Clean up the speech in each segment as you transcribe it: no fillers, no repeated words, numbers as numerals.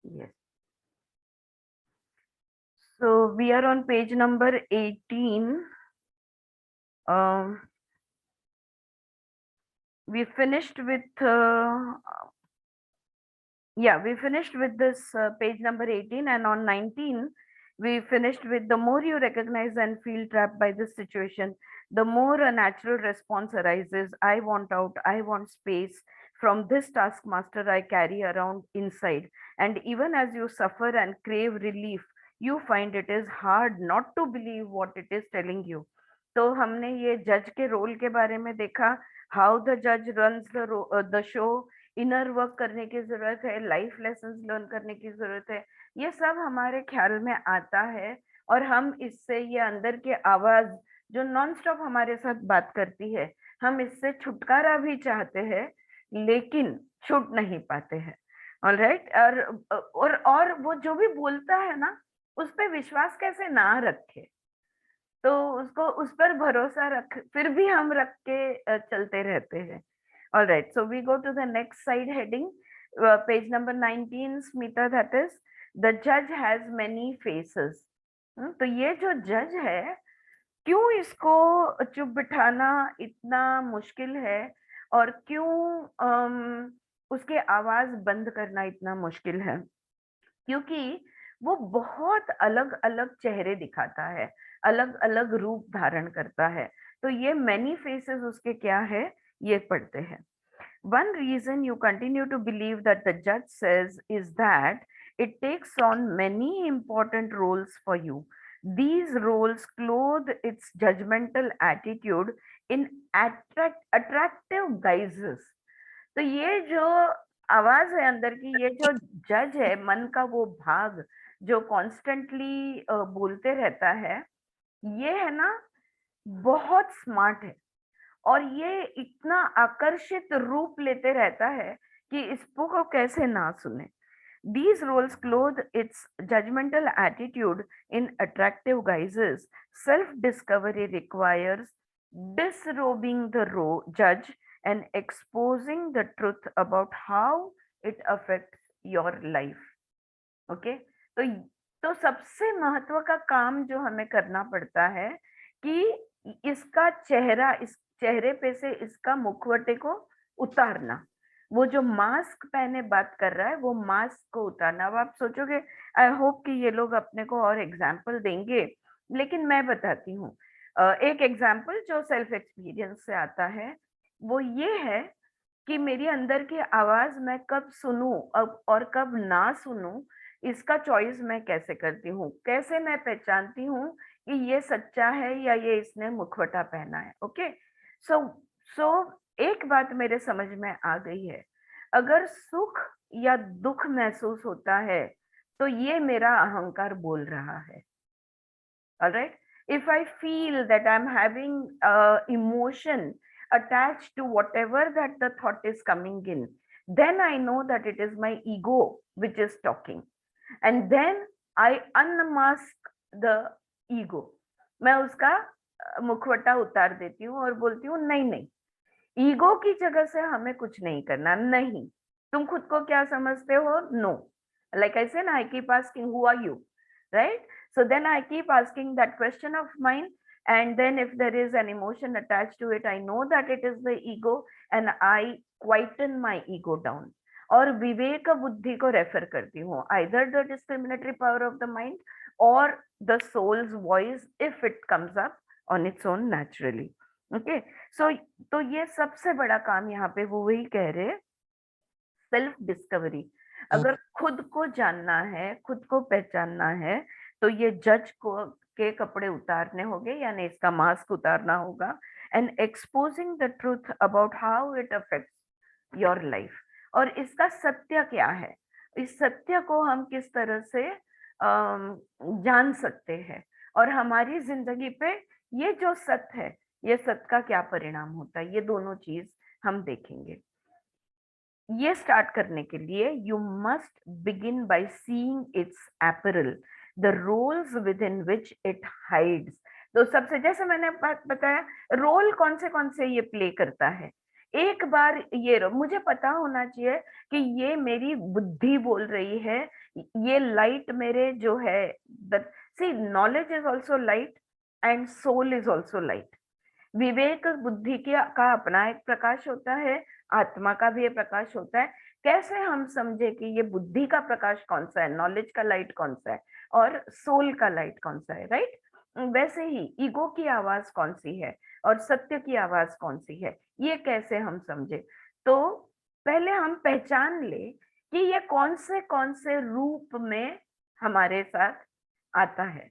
Yes. So we are on page number 18. Um, we finished with we finished with this page number 18, and on 19 we finished with the more you recognize and feel trapped by this situation, the more a natural response arises. I want out, I want space from this taskmaster I carry around inside. And even as you suffer and crave relief, you find it is hard not to believe what it is telling you. तो हमने ये जज के role के बारे में देखा, how the जज runs the show, inner work करने की जरूरत है, लाइफ लेसन्स लर्न करने की जरूरत है, ये सब हमारे ख्याल में आता है। और हम इससे, ये अंदर की आवाज जो नॉन स्टॉप हमारे साथ बात करती है, हम इससे छुटकारा भी चाहते हैं लेकिन छूट नहीं पाते हैं। ऑलराइट। और वो जो भी बोलता है ना, उस पे विश्वास कैसे ना रखे, तो उसको, उस पर भरोसा रख, फिर भी हम रख के चलते रहते हैं। All right, so we go to the next side heading, page number 19, Smita, that is, the judge has many faces. तो ये जो जज है, क्यों इसको चुप बिठाना इतना मुश्किल है, और क्यों उसके आवाज बंद करना इतना मुश्किल है? क्योंकि वो बहुत अलग अलग चेहरे दिखाता है, अलग अलग रूप धारण करता है। तो ये मैनी फेसेस उसके क्या है, ये पढ़ते हैं। One reason you continue to believe that the judge says is that it takes on many important roles for you. These roles clothe its judgmental attitude in attractive guises. तो ये जो आवाज है अंदर की, ये जो जज है, मन का वो भाग जो कॉन्स्टेंटली बोलते रहता है, ये है ना, बहुत स्मार्ट है। और ये इतना आकर्षित रूप लेते रहता है कि इसको को कैसे ना सुने। These roles clothe its judgmental attitude in attractive guises. Self-discovery requires disrobing the judge and exposing the truth about how it affects your life. Okay? तो सबसे महत्व का काम जो हमें करना पड़ता है कि इसका चेहरा, इस चेहरे पे से इसका मुखवटे को उतारना। वो जो मास्क पहने बात कर रहा है, वो मास्क को उतारना। अब आप सोचोगे, आई होप कि ये लोग अपने को और एग्जाम्पल देंगे, लेकिन मैं बताती हूँ। एक एग्जाम्पल जो सेल्फ एक्सपीरियंस से आता है, वो ये है कि मेरी अंदर की आवाज मैं कब सुनूं और कब ना सुनूं, इसका चॉइस मैं कैसे करती हूँ, कैसे मैं पहचानती हूँ कि ये सच्चा है या ये इसने मुखवटा पहना है। ओके, सो सो एक बात मेरे समझ में आ गई है, अगर सुख या दुख महसूस होता है तो ये मेरा अहंकार बोल रहा है। Alright, if I feel that I'm having emotion attached to whatever that the thought is coming in, then I know that it is my ego which is talking, and then I unmask the ego. मैं उसका मुखवटा उतार देती हूँ और बोलती हूँ, नहीं नहीं, ईगो की जगह से हमें कुछ नहीं करना। नहीं, तुम खुद को क्या समझते हो? नो, लाइक आई से ना, I keep asking who are you, right? So then I keep asking that question of mine, and then if there is an emotion attached to it, I know that it is the ego, and I quieten my ego down. और विवेक बुद्धि को refer करती हूँ, either the discriminatory power of the mind or the soul's voice if it comes up on its own naturally. Okay, so तो ये सबसे बड़ा काम यहाँ पे वो वही कह रहे, सेल्फ डिस्कवरी। अगर खुद को जानना है, खुद को पहचानना है, तो ये जज को के कपड़े उतारने होंगे, यानी इसका मास्क उतारना होगा, and exposing the truth about how it affects your life. और इसका सत्य क्या है, इस सत्य को हम किस तरह से जान सकते हैं, और हमारी जिंदगी पे ये जो सत्य है, ये सत्य का क्या परिणाम होता है, ये दोनों चीज हम देखेंगे। ये स्टार्ट करने के लिए you must begin by seeing its apparel, the roles within which it hides. तो सबसे, जैसे मैंने बताया, रोल कौन से ये प्ले करता है, एक बार मुझे पता होना चाहिए कि ये मेरी बुद्धि बोल रही है, ये लाइट मेरे जो है, see knowledge is also light and soul is also light. विवेक बुद्धि का अपना एक प्रकाश होता है, आत्मा का भी एक प्रकाश होता है। कैसे हम समझे कि ये बुद्धि का प्रकाश कौन सा है, नॉलेज का लाइट कौन सा है और सोल का लाइट कौन सा है, राइट? वैसे ही ईगो की आवाज कौन सी है और सत्य की आवाज कौन सी है, ये कैसे हम समझे? तो पहले हम पहचान ले कि ये कौन से रूप में हमारे साथ आता है,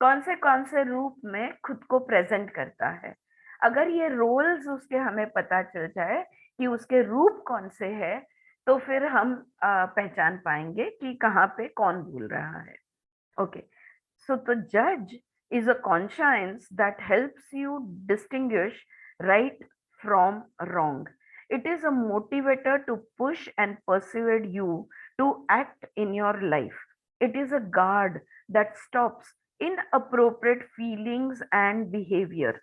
कौन से रूप में खुद को प्रेजेंट करता है। अगर ये रोल्स उसके हमें पता चल जाए कि उसके रूप कौन से है, तो फिर हम पहचान पाएंगे कि कहाँ पे कौन बोल रहा है। Okay, so the judge is a conscience that helps you distinguish right from wrong. It is a motivator to push and persuade you to act in your life. It is a guard that stops inappropriate feelings and behavior.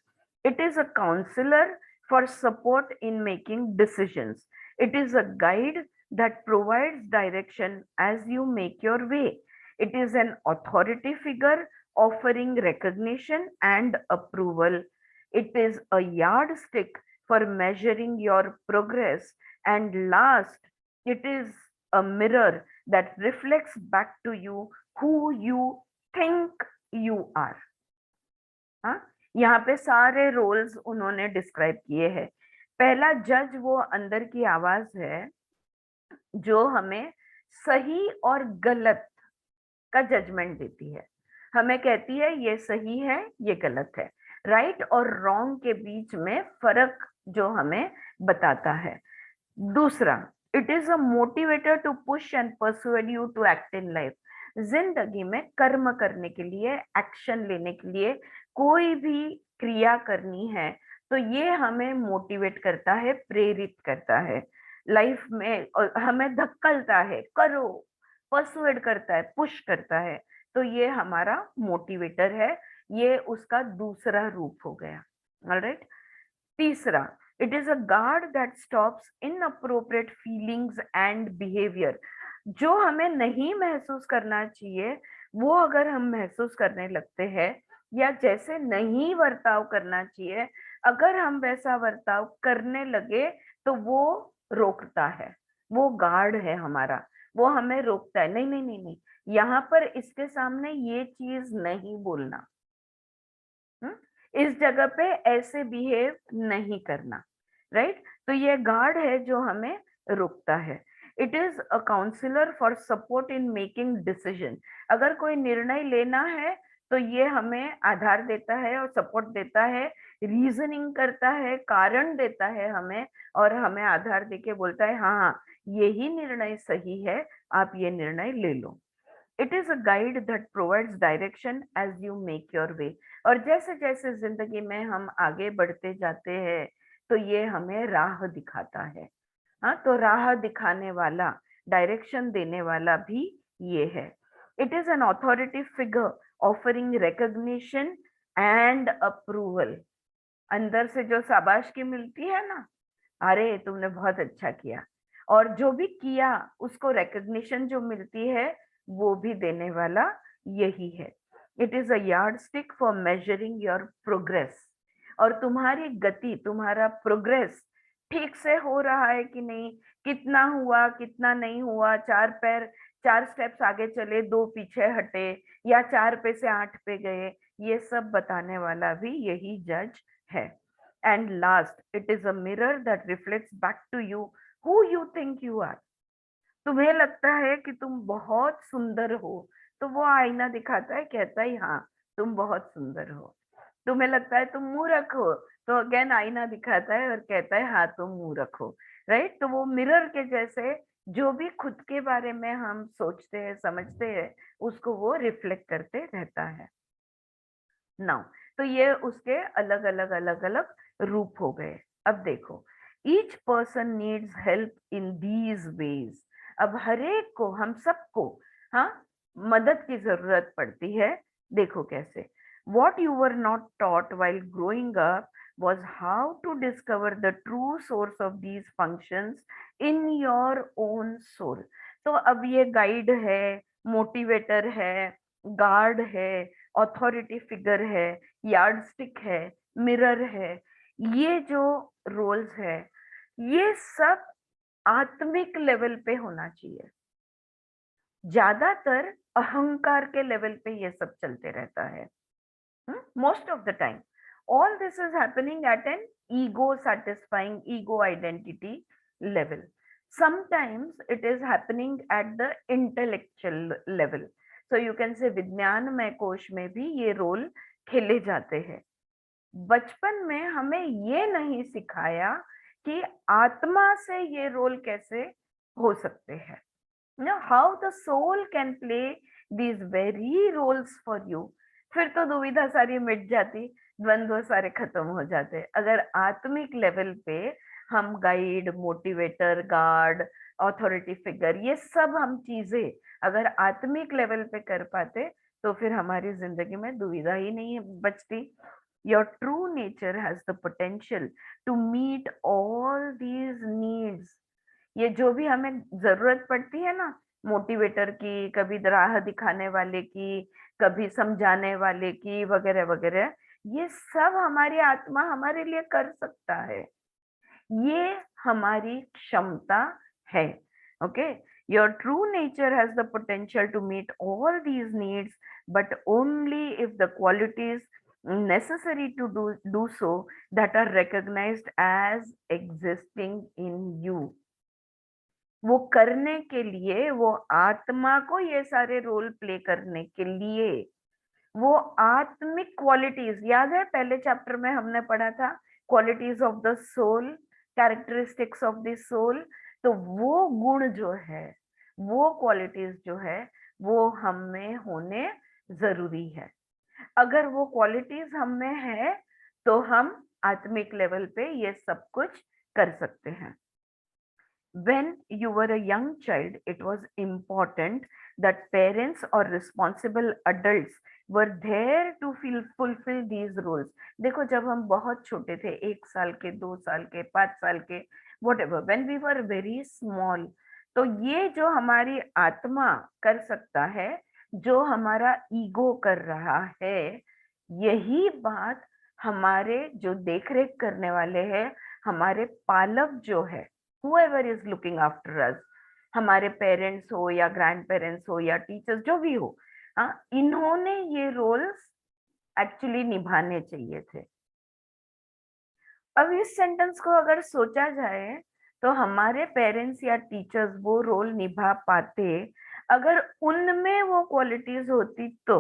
It is a counselor for support in making decisions. It is a guide that provides direction as you make your way. It is an authority figure offering recognition and approval. It is a yardstick for measuring your progress. And last, it is a mirror that reflects back to you who you think you are. हाँ, यहाँ पे सारे roles उन्होंने describe किए हैं। पहला जज वो अंदर की आवाज है जो हमें सही और गलत का जजमेंट देती है, हमें कहती है ये सही है ये गलत है, राइट और रॉन्ग के बीच में फर्क जो हमें बताता है। दूसरा, it is a motivator to push and persuade you to act in life. जिंदगी में कर्म करने के लिए, एक्शन लेने के लिए, कोई भी क्रिया करनी है तो ये हमें मोटिवेट करता है, प्रेरित करता है लाइफ में, और हमें धक्कलता है, करो, परसुएड करता है, पुश करता है। तो ये हमारा मोटिवेटर है, ये उसका दूसरा रूप हो गया। ऑलराइट, तीसरा, it is a guard that stops inappropriate feelings and behaviour. जो हमें नहीं महसूस करना चाहिए वो अगर हम महसूस करने लगते हैं, या जैसे नहीं बर्ताव करना चाहिए अगर हम वैसा बर्ताव करने लगे, तो वो रोकता है, वो गार्ड है हमारा, वो हमें रोकता है। नहीं नहीं नहीं नहीं, यहाँ पर इसके सामने ये चीज नहीं बोलना, इस जगह पे ऐसे बिहेव नहीं करना, राइट? तो ये गार्ड है जो हमें रोकता है। It is a counsellor for support in making decision. अगर कोई निर्णय लेना है तो ये हमें आधार देता है और सपोर्ट देता है, रीजनिंग करता है, कारण देता है हमें, और हमें आधार देके बोलता है हाँ हाँ यही निर्णय सही है, आप ये निर्णय ले लो। It is a guide that provides direction as you make your way. और जैसे जैसे जिंदगी में हम आगे बढ़ते जाते हैं तो ये हमें राह दिखाता है। हाँ, तो राह दिखाने वाला, डायरेक्शन देने वाला भी ये है। It is an authority figure offering recognition and approval. अंदर से जो शाबाशी मिलती है ना, अरे तुमने बहुत अच्छा किया, और जो भी किया उसको रिकॉग्निशन जो मिलती है वो भी देने वाला यही है। It is a yard stick for measuring your progress. और तुम्हारी गति, तुम्हारा प्रोग्रेस ठीक से हो रहा है कि नहीं, कितना हुआ कितना नहीं हुआ, 4 पैर 4 स्टेप्स आगे चले 2 पीछे हटे, या 4 पे से 8 पे गए, ये सब बताने वाला भी यही जज है। And last, it is a mirror that reflects back to you who you think you are. तुम्हें लगता है कि तुम बहुत सुंदर हो, तो वो आईना दिखाता है, कहता है हाँ तुम बहुत सुंदर हो। तुम्हें लगता है तुम मूर्ख हो, तो अगेन आईना दिखाता है और कहता है हाँ तुम मूर्ख हो, राइट? तो वो मिरर के जैसे जो भी खुद के बारे में हम सोचते हैं समझते हैं उसको वो रिफ्लेक्ट करते रहता है। नाउ, तो ये उसके अलग अलग अलग अलग रूप हो गए। अब देखो, each person needs help in these veg. अब हरेक को, हम सबको, हाँ, मदद की जरूरत पड़ती है। देखो कैसे, what you were not taught while growing up was how to discover the true source of these functions in your own soul. तो अब ये गाइड है, मोटिवेटर है, गार्ड है, अथॉरिटी फिगर है, यार्डस्टिक है, मिरर है, ये जो रोल्स है, ये सब आत्मिक लेवल पे होना चाहिए। ज्यादातर अहंकार के लेवल पे ये सब चलते रहता है। Most of the time, all this is happening at an ego satisfying, ego identity level. Sometimes it is happening at the intellectual level. So you can say विज्ञानमय कोश में भी ये रोल खेले जाते हैं। बचपन में हमें ये नहीं सिखाया कि आत्मा से ये रोल कैसे हो सकते हैं। how the soul can play these very roles for you. फिर तो दुविधा सारी मिट जाती, द्वंद्व सारे खत्म हो जाते। अगर आत्मिक लेवल पे हम guide, motivator, guard, authority figure, ये सब हम चीजें अगर आत्मिक लेवल पे कर पाते तो फिर हमारी जिंदगी में दुविधा ही नहीं बचती। Your true nature has the potential to meet all these needs. ये जो भी हमें जरूरत पड़ती है ना, मोटिवेटर की, कभी राह दिखाने वाले की, कभी समझाने वाले की, वगैरह वगैरह, ये सब हमारी आत्मा हमारे लिए कर सकता है। ये हमारी क्षमता है। Okay, your true nature has the potential to meet all these needs, but only if the qualities necessary to do so that are recognized as existing in you. वो करने के लिए, वो आत्मा को ये सारे रोल प्ले करने के लिए, वो आत्मिक क्वालिटीज, याद है पहले चैप्टर में हमने पढ़ा था qualities of the soul, characteristics of the soul. तो वो गुण जो है, वो क्वालिटीज जो है, वो हम में होने जरूरी है। अगर वो क्वालिटीज हम में है तो हम आत्मिक लेवल पे ये सब कुछ कर सकते हैं। When you were a young child, it was important that parents or responsible adults were there to fulfill these roles. देखो, जब हम बहुत छोटे थे, 1 साल के, 2 साल के, 5 साल के, whatever, when we were very small, तो ये जो हमारी आत्मा कर सकता है, जो हमारा ईगो कर रहा है, यही बात हमारे जो देखरेख करने वाले हैं, हमारे पालक जो है, whoever is looking after us, हमारे पेरेंट्स हो या ग्रैंड पेरेंट्स हो या टीचर्स जो भी हो, इन्होंने ये रोल्स एक्चुअली निभाने चाहिए थे। अब इस सेंटेंस को अगर सोचा जाए तो हमारे पेरेंट्स या टीचर्स वो रोल निभा पाते अगर उनमें वो क्वालिटीज होती। तो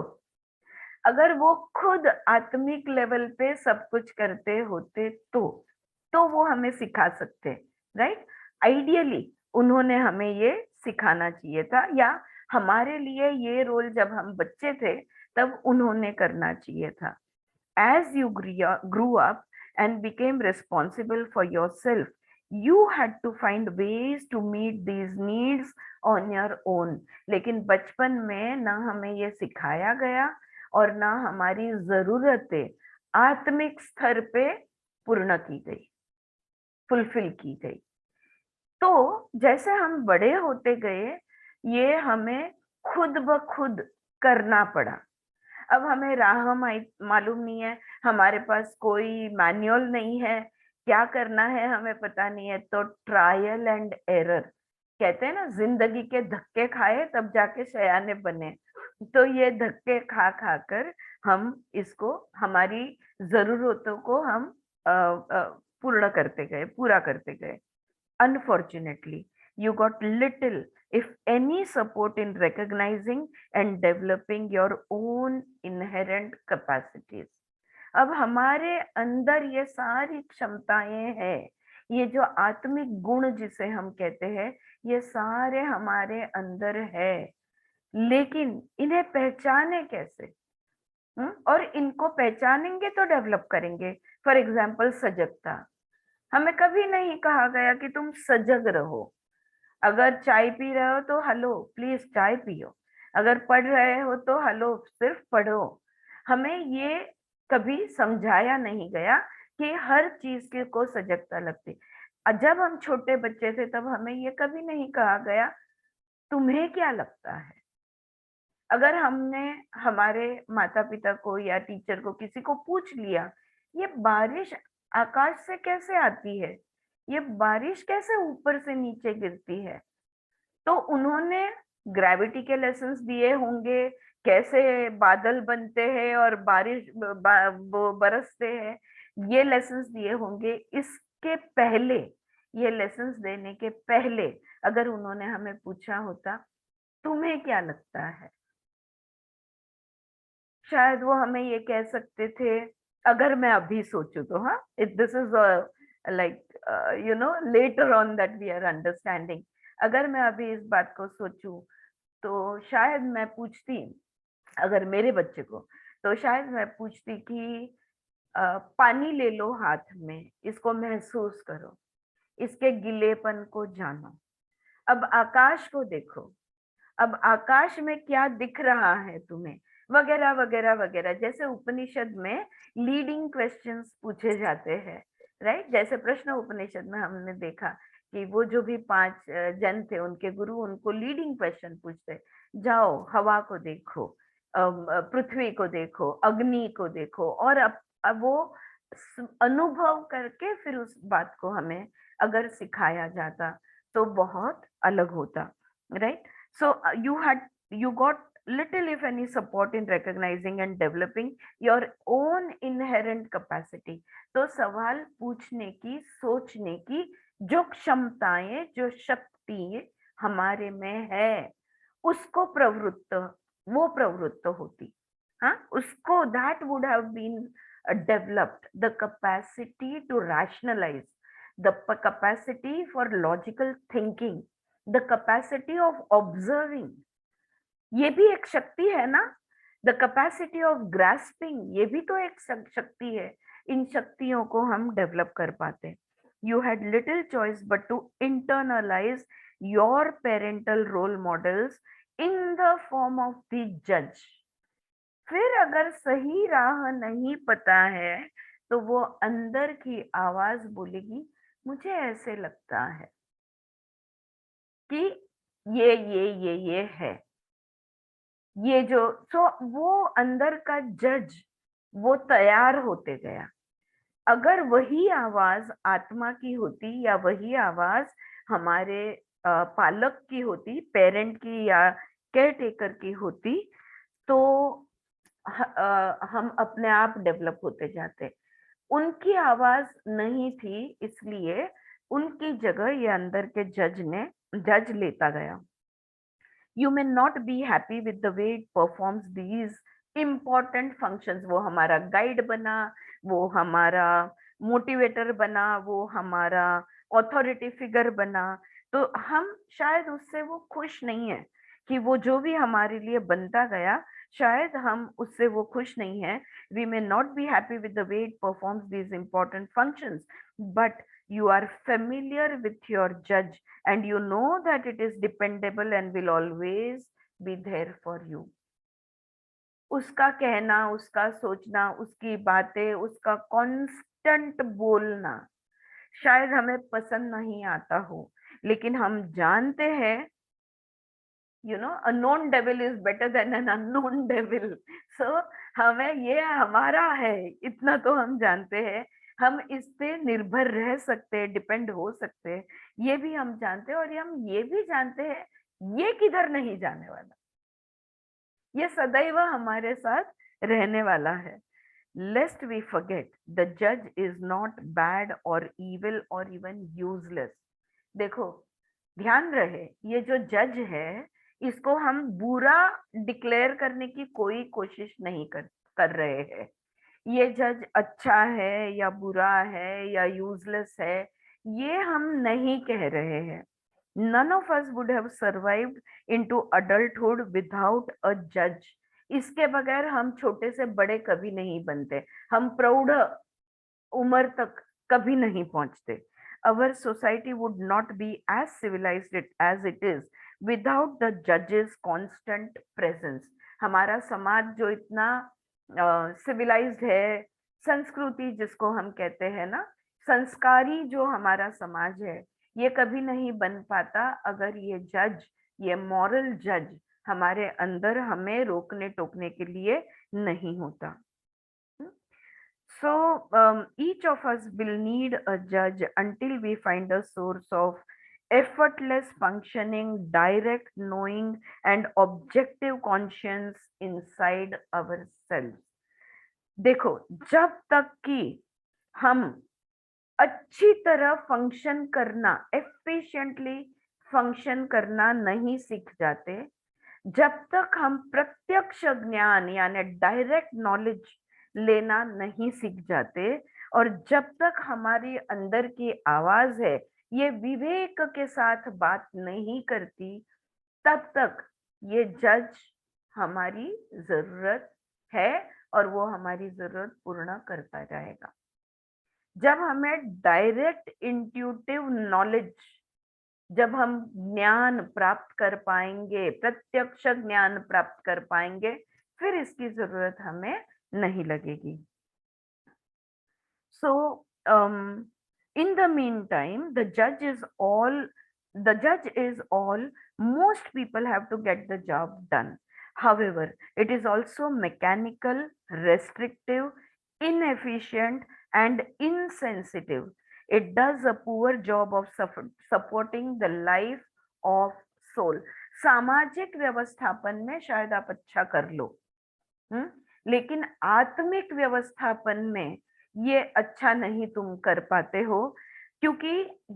अगर वो खुद आत्मिक लेवल पे सब कुछ करते होते तो वो हमें सिखा सकते, राइट? आइडियली उन्होंने हमें ये सिखाना चाहिए था, या हमारे लिए ये रोल जब हम बच्चे थे तब उन्होंने करना चाहिए था। As you grew up and became responsible for yourself, you had to find ways to meet these needs on your own. लेकिन बचपन में ना हमें ये सिखाया गया और ना हमारी जरूरतें आत्मिक स्तर पे पूर्ण की गई, फुलफिल की गई। तो जैसे हम बड़े होते गए, ये हमें खुद ब खुद करना पड़ा। अब हमें राह मालूम नहीं है, हमारे पास कोई मैनुअल नहीं है, क्या करना है हमें पता नहीं है, तो ट्रायल एंड एरर कहते हैं ना, जिंदगी के धक्के खाए तब जाके शयाने बने। तो ये धक्के खा खा कर हम इसको, हमारी जरूरतों को हम पूर्ण करते गए, पूरा करते गए। Unfortunately, you got little, if any, support in recognizing and developing your own inherent capacities. अब हमारे अंदर ये सारी क्षमताएं हैं, ये जो आत्मिक गुण जिसे हम कहते हैं, ये सारे हमारे अंदर है, लेकिन इन्हें पहचाने कैसे? और इनको पहचानेंगे तो डेवलप करेंगे। फॉर एग्जाम्पल, सजगता। हमें कभी नहीं कहा गया कि तुम सजग रहो। अगर चाय पी रहे हो तो हेलो प्लीज चाय पियो, अगर पढ़ रहे हो तो हेलो सिर्फ पढ़ो। हमें ये कभी समझाया नहीं गया कि हर चीज के को सजगता लगती। जब हम छोटे बच्चे थे तब हमें ये कभी नहीं कहा गया तुम्हें क्या लगता है। अगर हमने हमारे माता पिता को या टीचर को किसी को पूछ लिया ये बारिश आकाश से कैसे आती है, ये बारिश कैसे ऊपर से नीचे गिरती है, तो उन्होंने ग्रेविटी के लेसन्स दिए होंगे, कैसे बादल बनते हैं और बारिश वो बरसते हैं, ये लेसन्स दिए होंगे। इसके पहले, ये लेसन्स देने के पहले अगर उन्होंने हमें पूछा होता तुम्हें क्या लगता है, शायद वो हमें ये कह सकते थे। अगर मैं अभी सोचूं तो, हाँ, this is like later on that we are understanding. अगर मैं अभी इस बात को सोचूं तो शायद मैं पूछती, अगर मेरे बच्चे को, तो शायद मैं पूछती कि पानी ले लो हाथ में, इसको महसूस करो, इसके गीलेपन को जानो, अब आकाश को देखो, अब आकाश में क्या दिख रहा है तुम्हें, वगैरह वगैरह वगैरह। जैसे उपनिषद में लीडिंग क्वेश्चंस पूछे जाते हैं, राइट। जैसे प्रश्न उपनिषद में हमने देखा कि वो जो भी 5 जन थे उनके गुरु उनको लीडिंग क्वेश्चन पूछते, जाओ हवा को देखो, पृथ्वी को देखो, अग्नि को देखो, और अब वो अनुभव करके फिर उस बात को हमें अगर सिखाया जाता तो बहुत अलग होता, right. So you got little if any support in recognizing and developing your own inherent capacity। तो सवाल पूछने की, सोचने की जो क्षमताएं, जो शक्ति हमारे में है, उसको वो प्रवृत्त होती, हाँ, उसको that would have been developed the capacity to rationalize, the capacity for logical thinking, the capacity of observing, ये भी एक शक्ति है ना। द कैपेसिटी ऑफ ग्रास्पिंग, ये भी तो एक शक्ति है। इन शक्तियों को हम डेवलप कर पाते। You had little choice but to internalise your parental role models in the form of the जज। फिर अगर सही राह नहीं पता है तो वो अंदर की आवाज बोलेगी मुझे ऐसे लगता है कि ये है, ये जो, तो वो अंदर का जज वो तैयार होते गया। अगर वही आवाज आत्मा की होती या वही आवाज हमारे पालक की होती, पेरेंट की या केयर टेकर की होती, तो हम अपने आप डेवलप होते जाते। उनकी आवाज नहीं थी, इसलिए उनकी जगह ये अंदर के जज लेता गया। You may not be happy with the way it performs these important functions। वो हमारा गाइड बना, वो हमारा मोटिवेटर बना, वो हमारा ऑथोरिटी फिगर बना, तो हम शायद उससे वो खुश नहीं है कि वो जो भी हमारे लिए बनता गया, शायद हम उससे वो खुश नहीं है। We may not be happy with the way it performs these important functions, but you are familiar with your judge and you know that it is dependable and will always be there for you। उसका कहना, उसका सोचना, उसकी बातें, उसका constant बोलना शायद हमें पसंद नहीं आता हो, लेकिन हम जानते हैं a known devil is better than an unknown devil। so हमें ये हमारा है, इतना तो हम जानते हैं, हम इस पे निर्भर रह सकते हैं, डिपेंड हो सकते हैं, ये भी हम जानते हैं। और हम ये भी जानते हैं ये किधर नहीं जाने वाला, ये सदैव हमारे साथ रहने वाला है। लेस्ट वी फॉरगेट द जज इज नॉट बैड और इविल और इवन यूजलेस। देखो, ध्यान रहे, ये जो जज है इसको हम बुरा डिक्लेयर करने की कोई कोशिश नहीं कर रहे हैं। ये जज अच्छा है या बुरा है या यूजलेस है, ये हम नहीं कह रहे हैं। none of us would have survived into adulthood without a judge। इसके बगैर हम छोटे से बड़े कभी नहीं बनते, हम प्रौढ़ उम्र तक कभी नहीं पहुंचते। our society would not be as civilized as it is without the judge's constant presence। हमारा समाज जो इतना सिविलाइज्ड है, संस्कृति जिसको हम कहते हैं ना, संस्कारी जो हमारा समाज है, ये कभी नहीं बन पाता अगर ये जज, ये मॉरल जज हमारे अंदर हमें रोकने टोकने के लिए नहीं होता। So each of us will need a judge until we find a source of effortless functioning, direct knowing, and objective conscience inside ourselves. देखो, जब तक कि हम अच्छी तरह फंक्शन करना, एफिशिएंटली फंक्शन करना नहीं सीख जाते, जब तक हम प्रत्यक्ष ज्ञान यानी डायरेक्ट नॉलेज लेना नहीं सीख जाते, और जब तक हमारी अंदर की आवाज है ये विवेक के साथ बात नहीं करती, तब तक ये जज हमारी जरूरत है और वो हमारी जरूरत पूर्ण करता जाएगा। जब हमें डायरेक्ट इंट्यूटिव नॉलेज, जब हम ज्ञान प्राप्त कर पाएंगे, प्रत्यक्ष ज्ञान प्राप्त कर पाएंगे, फिर इसकी जरूरत हमें नहीं लगेगी। So in the meantime, the judge is all most people have to get the job done. However, it is also mechanical, restrictive, inefficient, and insensitive. It does a poor job of supporting the life of soul. सामाजिक व्यवस्थापन में शायद आप अच्छा कर लो, लेकिन आत्मिक व्यवस्थापन में ये अच्छा नहीं तुम कर पाते हो, क्योंकि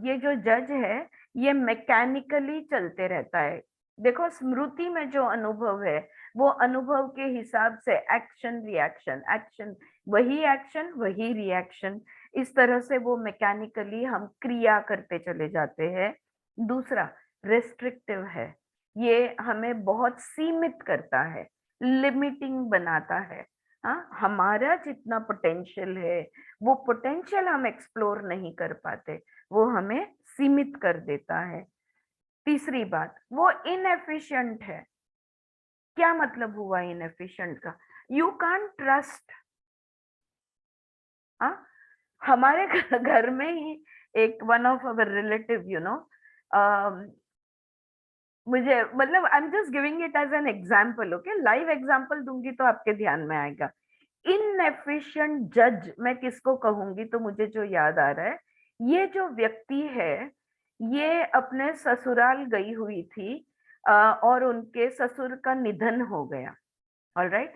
ये जो जज है ये मैकेनिकली चलते रहता है। देखो, स्मृति में जो अनुभव है वो अनुभव के हिसाब से एक्शन रिएक्शन, एक्शन वही एक्शन वही रिएक्शन, इस तरह से वो मैकेनिकली हम क्रिया करते चले जाते हैं। दूसरा रेस्ट्रिक्टिव है, ये हमें बहुत सीमित करता है, लिमिटिंग बनाता है। हाँ, हमारा जितना पोटेंशियल है वो पोटेंशियल हम एक्सप्लोर नहीं कर पाते, वो हमें सीमित कर देता है। तीसरी बात, वो इनएफिशिएंट है। क्या मतलब हुआ इनएफिशिएंट का? You can't trust. हमारे घर में ही एक वन ऑफ अवर रिलेटिव, मुझे मतलब I am just giving it as an example, okay, live example दूंगी तो आपके ध्यान में आएगा। इनएफिशिएंट जज मैं किसको कहूंगी, तो मुझे जो याद आ रहा है, ये जो व्यक्ति है ये अपने ससुराल गई हुई थी और उनके ससुर का निधन हो गया, ऑलराइट।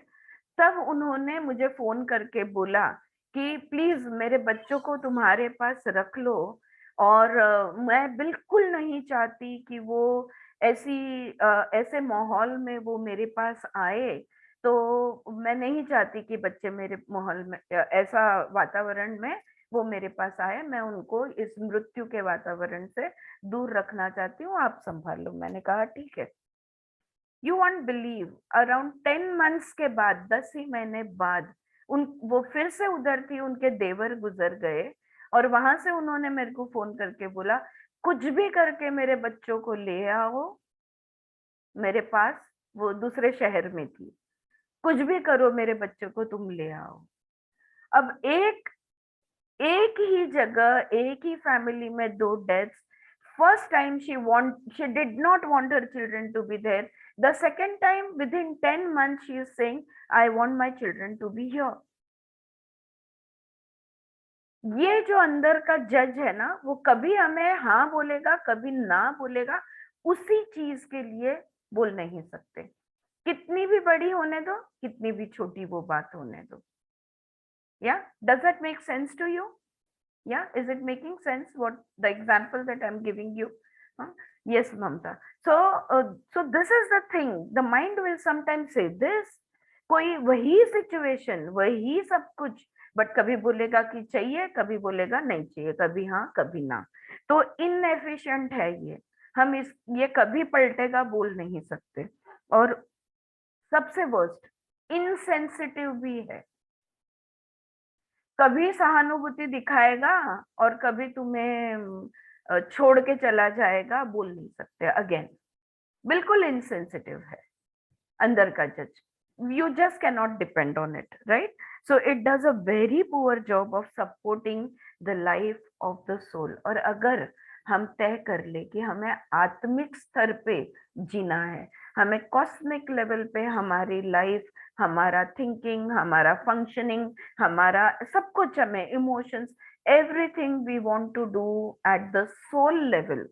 तब उन्होंने मुझे फोन करके बोला कि प्लीज मेरे बच्चों को तुम्हारे पास रख लो, और मैं बिल्कुल नहीं चाहती कि वो ऐसे माहौल में वो मेरे पास आए, तो मैं नहीं चाहती कि बच्चे मेरे माहौल में ऐसा वातावरण में वो मेरे पास आए, मैं उनको इस मृत्यु के वातावरण से दूर रखना चाहती हूँ, आप संभाल लो। मैंने कहा ठीक है। You won't believe, around 10 months के बाद, 10 ही महीने बाद वो फिर से उधर थी, उनके देवर गुजर गए, और वहां से उन्होंने मेरे को फोन करके बोला कुछ भी करके मेरे बच्चों को ले आओ मेरे पास। वो दूसरे शहर में थी, कुछ भी करो मेरे बच्चों को तुम ले आओ। अब एक ही जगह, एक ही फैमिली में दो deaths. First time she did not want her children to be there. The second time, within 10 months, she is saying, I want my children to be here. ये जो अंदर का जज है ना, वो कभी हमें हाँ बोलेगा कभी ना बोलेगा, उसी चीज के लिए बोल नहीं सकते, कितनी भी बड़ी होने दो, कितनी भी छोटी वो बात होने दो। Yeah, does that make sense to you? Yeah, is it making sense what the example that I'm giving you? Yes, Mamta. So this is the thing. The mind will sometimes say this. कोई वही situation, वही सब कुछ, but कभी बोलेगा कि चाहिए, कभी बोलेगा नहीं चाहिए, कभी हाँ कभी ना। तो इनएफिशिएंट है ये, हम ये कभी पलटेगा बोल नहीं सकते। और सबसे वर्स्ट, इनसेंसिटिव भी है, कभी सहानुभूति दिखाएगा और कभी तुम्हें छोड़ के चला जाएगा, बोल नहीं सकते। अगेन बिल्कुल इनसेंसिटिव है अंदर का जज। you just cannot depend on it, right? So it does a very poor job of supporting the life of the soul. और अगर हम तय कर ले कि हमें आत्मिक स्तर पे जीना है, हमें कॉस्मिक लेवल पे हमारी लाइफ, हमारा थिंकिंग, हमारा फंक्शनिंग, हमारा सब कुछ, हमें emotions, everything we want to do at the soul level,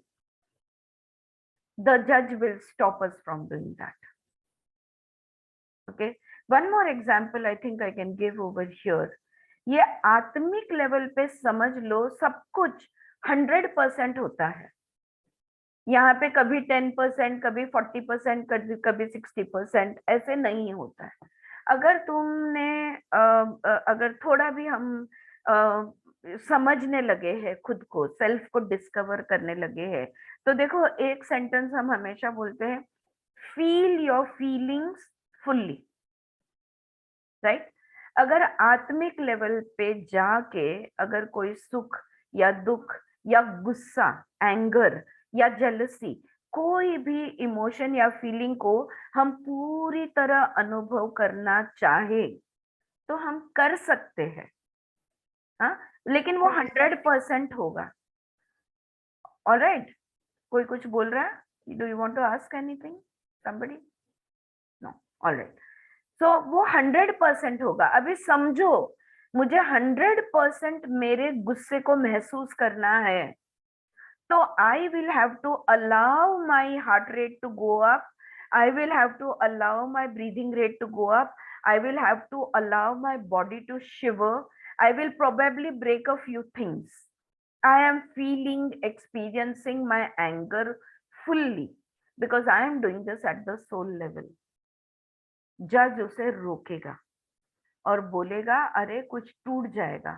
the judge will stop us from doing that. Okay, one more example I think I can give over here. ये आत्मिक level पे समझ लो सब कुछ 100% होता है। यहाँ पे कभी 10%, कभी 40%, कभी 60%, ऐसे नहीं होता है। अगर तुमने अगर थोड़ा भी हम समझने लगे हैं खुद को, सेल्फ को डिस्कवर करने लगे हैं, तो देखो एक सेंटेंस हम हमेशा बोलते हैं, feel your feelings fully, right? अगर आत्मिक लेवल पे जाके अगर कोई सुख या दुख या गुस्सा, एंगर या जेलसी, कोई भी इमोशन या फीलिंग को हम पूरी तरह अनुभव करना चाहे तो हम कर सकते हैं, हाँ, लेकिन वो 100% होगा। ऑलराइट, कोई कुछ बोल रहा है? Do you want to ask anything somebody? No, alright. तो वो 100% होगा। अभी समझो मुझे 100% मेरे गुस्से को महसूस करना है, तो I will have to allow my heart rate to go up, I will have to allow my breathing rate to go up, I will have to allow my body to shiver, I will probably break a few things. I am feeling, experiencing my anger fully because I am doing this at the soul level. जज उसे रोकेगा और बोलेगा अरे कुछ टूट जाएगा।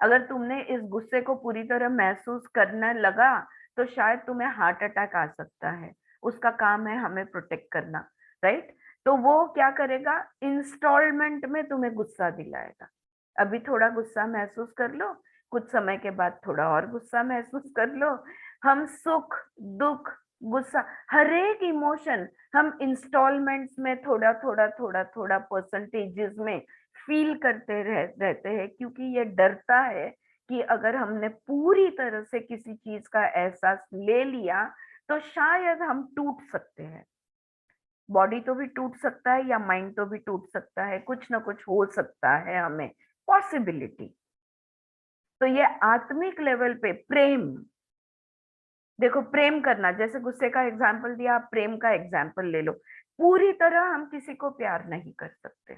अगर तुमने इस गुस्से को पूरी तरह महसूस करने लगा तो शायद तुम्हें हार्ट अटैक आ सकता है। उसका काम है हमें प्रोटेक्ट करना, राइट? तो वो क्या करेगा, इंस्टॉलमेंट में तुम्हें गुस्सा दिलाएगा। अभी थोड़ा गुस्सा महसूस कर लो, कुछ समय के बाद थोड़ा और गुस्सा महसूस कर लो। हम सुख, दुख, गुस्सा, हर एक इमोशन हम इंस्टॉलमेंट्स में थोड़ा थोड़ा थोड़ा थोड़ा परसेंटेजेस में फील करते रहते हैं, क्योंकि ये डरता है कि अगर हमने पूरी तरह से किसी चीज का एहसास ले लिया तो शायद हम टूट सकते हैं। बॉडी तो भी टूट सकता है या माइंड तो भी टूट सकता है, कुछ ना कुछ हो सकता है, हमें पॉसिबिलिटी। तो ये आत्मिक लेवल पे प्रेम, देखो प्रेम करना, जैसे गुस्से का एग्जाम्पल दिया, आप प्रेम का एग्जाम्पल ले लो। पूरी तरह हम किसी को प्यार नहीं कर सकते,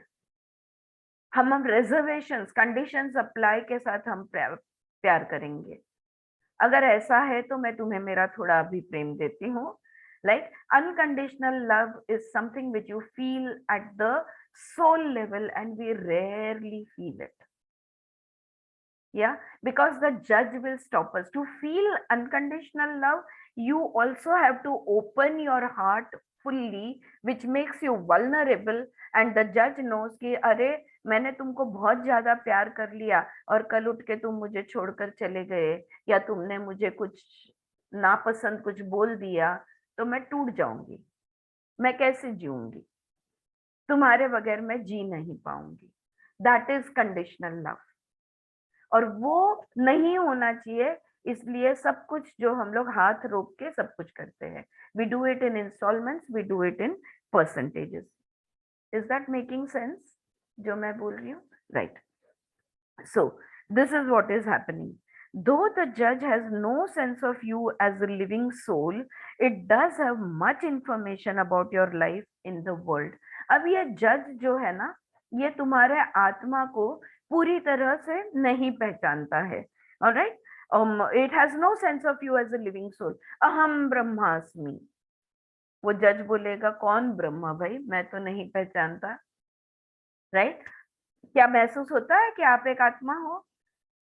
हम रिजर्वेशंस, कंडीशंस अप्लाई के साथ हम प्यार करेंगे। अगर ऐसा है तो मैं तुम्हें मेरा थोड़ा अभी प्रेम देती हूँ। Like unconditional love is something which you feel at the soul level and we rarely feel it. Yeah, because the judge will stop us. To feel unconditional love, you also have to open your heart fully, which makes you vulnerable, and the judge knows कि अरे मैंने तुमको बहुत ज्यादा प्यार कर लिया और कल उठ के तुम मुझे छोड़कर चले गए, या तुमने मुझे कुछ नापसंद कुछ बोल दिया, तो मैं टूट जाऊंगी, मैं कैसे जीऊंगी, तुम्हारे बगैर मैं जी नहीं पाऊंगी। दैट इज कंडीशनल लव, और वो नहीं होना चाहिए। इसलिए सब कुछ जो हम लोग हाथ रोक के सब कुछ करते हैं, we do it in instalments, we do it in percentages. Is that making sense जो मैं बोल रही हूँ? Right. So this is what is happening. Though the judge has no sense of you as a living soul, it does have much information about your life in the world. अब ये जज जो है ना, ये तुम्हारे आत्मा को पूरी तरह से नहीं पहचानता है। Alright, it has no sense of you as a living soul. अहम ब्रह्मास्मि, वो जज बोलेगा कौन ब्रह्मा भाई, मैं तो नहीं पहचानता, राइट? क्या महसूस होता है कि आप एक आत्मा हो?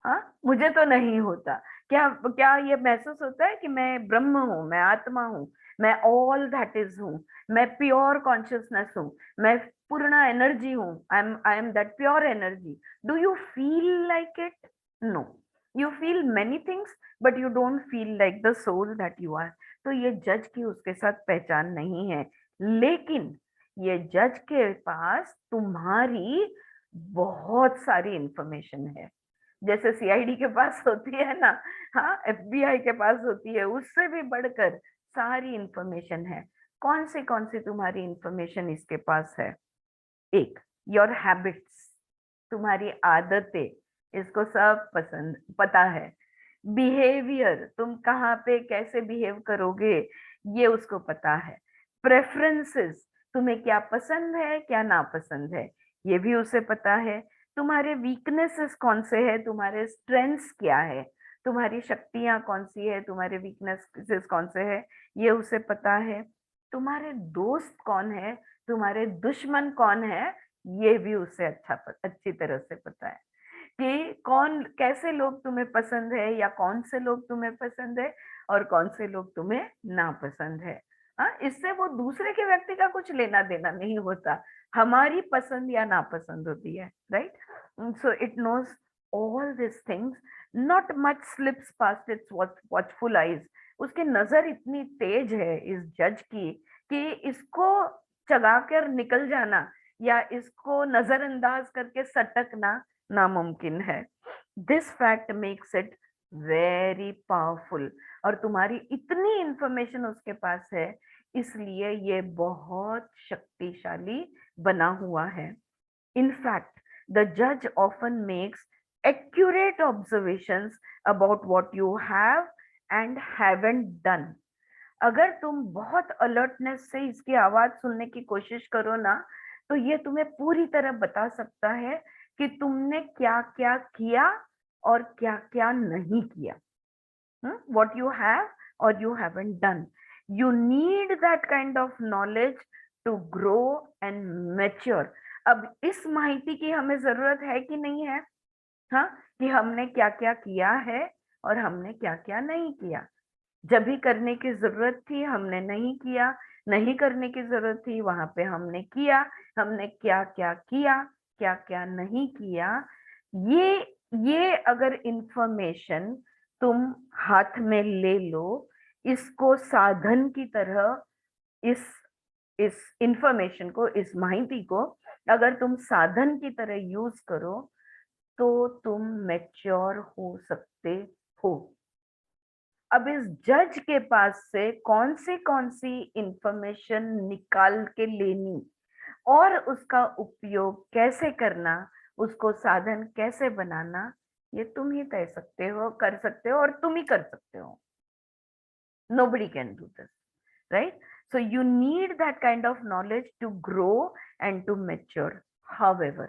हाँ, मुझे तो नहीं होता। क्या क्या ये महसूस होता है कि मैं ब्रह्म हूँ, मैं आत्मा हूँ, मैं ऑल दैट इज हूँ, मैं प्योर कॉन्शियसनेस हूँ, मैं पूर्ण एनर्जी हूँ, I am that pure energy? Do you feel like it? No, you feel many things but you don't feel like the soul that you are. तो ये जज की उसके साथ पहचान नहीं है। लेकिन ये जज के पास तुम्हारी बहुत सारी इंफॉर्मेशन है, जैसे सीआईडी के पास होती है ना, हाँ, एफबीआई के पास होती है, उससे भी बढ़कर सारी इंफॉर्मेशन है। कौन सी तुम्हारी इंफॉर्मेशन इसके पास है? एक, योर हैबिट्स, तुम्हारी आदतें, इसको सब पसंद पता है। बिहेवियर, तुम कहाँ पे कैसे बिहेव करोगे, ये उसको पता है। प्रेफरेंसेस, तुम्हें क्या पसंद है क्या नापसंद है, ये भी उसे पता है। तुम्हारे वीकनेसेस कौन से है, तुम्हारे स्ट्रेंथ्स क्या है, तुम्हारी शक्तियां कौन सी है, तुम्हारे वीकनेसेस कौन से है, ये उसे पता है। तुम्हारे दोस्त कौन है, तुम्हारे दुश्मन कौन है, ये भी उसे अच्छी तरह से पता है कि कौन कैसे लोग तुम्हें पसंद है या कौन से लोग तुम्हें पसंद है और कौन से लोग तुम्हें नापसंद है। हाँ, इससे वो दूसरे के व्यक्ति का कुछ लेना देना नहीं होता, हमारी पसंद या नापसंद होती है, right? So it knows all this things, not much slips past its watchful eyes. उसकी नजर इतनी तेज है इस जज की कि इसको चगा कर निकल जाना या इसको नजरअंदाज करके सटकना नामुमकिन है। This fact makes it very powerful. और तुम्हारी इतनी इंफॉर्मेशन उसके पास है, इसलिए ये बहुत शक्तिशाली बना हुआ है। In fact, the judge often makes accurate observations about what you have and haven't done. अगर तुम बहुत अलर्टनेस से इसकी आवाज सुनने की कोशिश करो ना, तो ये तुम्हें पूरी तरह बता सकता है कि तुमने क्या क्या किया और क्या क्या नहीं किया। What you have or you haven't done. You need that kind of knowledge to grow and mature. अब इस माहिती की हमें जरूरत है कि नहीं है? हाँ, कि हमने क्या क्या किया है और हमने क्या क्या नहीं किया। जब भी करने की जरूरत थी हमने नहीं किया, नहीं करने की जरूरत थी वहां पे हमने किया। हमने क्या क्या किया, क्या क्या नहीं किया, ये अगर इंफॉर्मेशन तुम हाथ में ले लो, इसको साधन की तरह, इस इंफॉर्मेशन को, इस माहिती को अगर तुम साधन की तरह यूज करो, तो तुम मैच्योर हो सकते हो। अब इस जज के पास से कौन सी इंफॉर्मेशन निकाल के लेनी और उसका उपयोग कैसे करना, उसको साधन कैसे बनाना, ये तुम ही तय सकते हो, कर सकते हो, और तुम ही कर सकते हो। Nobody can do this, right? So you need that kind of knowledge to grow and to mature. However,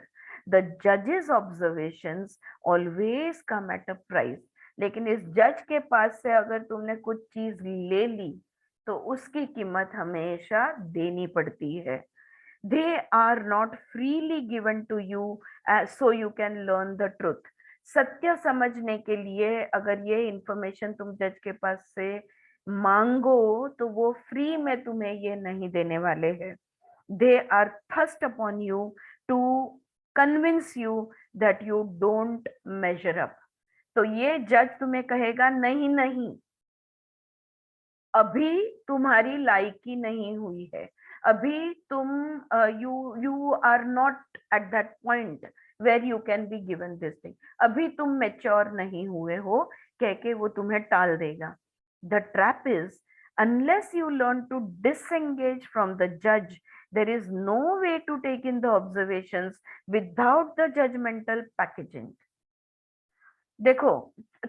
the judge's observations always come at a price. लेकिन इस जज के पास से अगर तुमने कुछ चीज ले ली, तो उसकी कीमत हमेशा देनी पड़ती है। They are not freely given to you so you can learn the truth. सत्य समझने के लिए अगर ये इंफॉर्मेशन तुम जज के पास से मांगो, तो वो फ्री में तुम्हें ये नहीं देने वाले हैं। They are thrust upon you to convince you that you don't measure up. तो ये जज तुम्हें कहेगा नहीं नहीं, अभी तुम्हारी लायकी नहीं हुई है, अभी तुम you you are not at that point where you can be given this thing, अभी तुम मेच्योर नहीं हुए हो, कह के वो तुम्हें टाल देगा। The trap is, unless you learn to disengage from the judge, there is no way to take in the observations without the judgmental packaging. देखो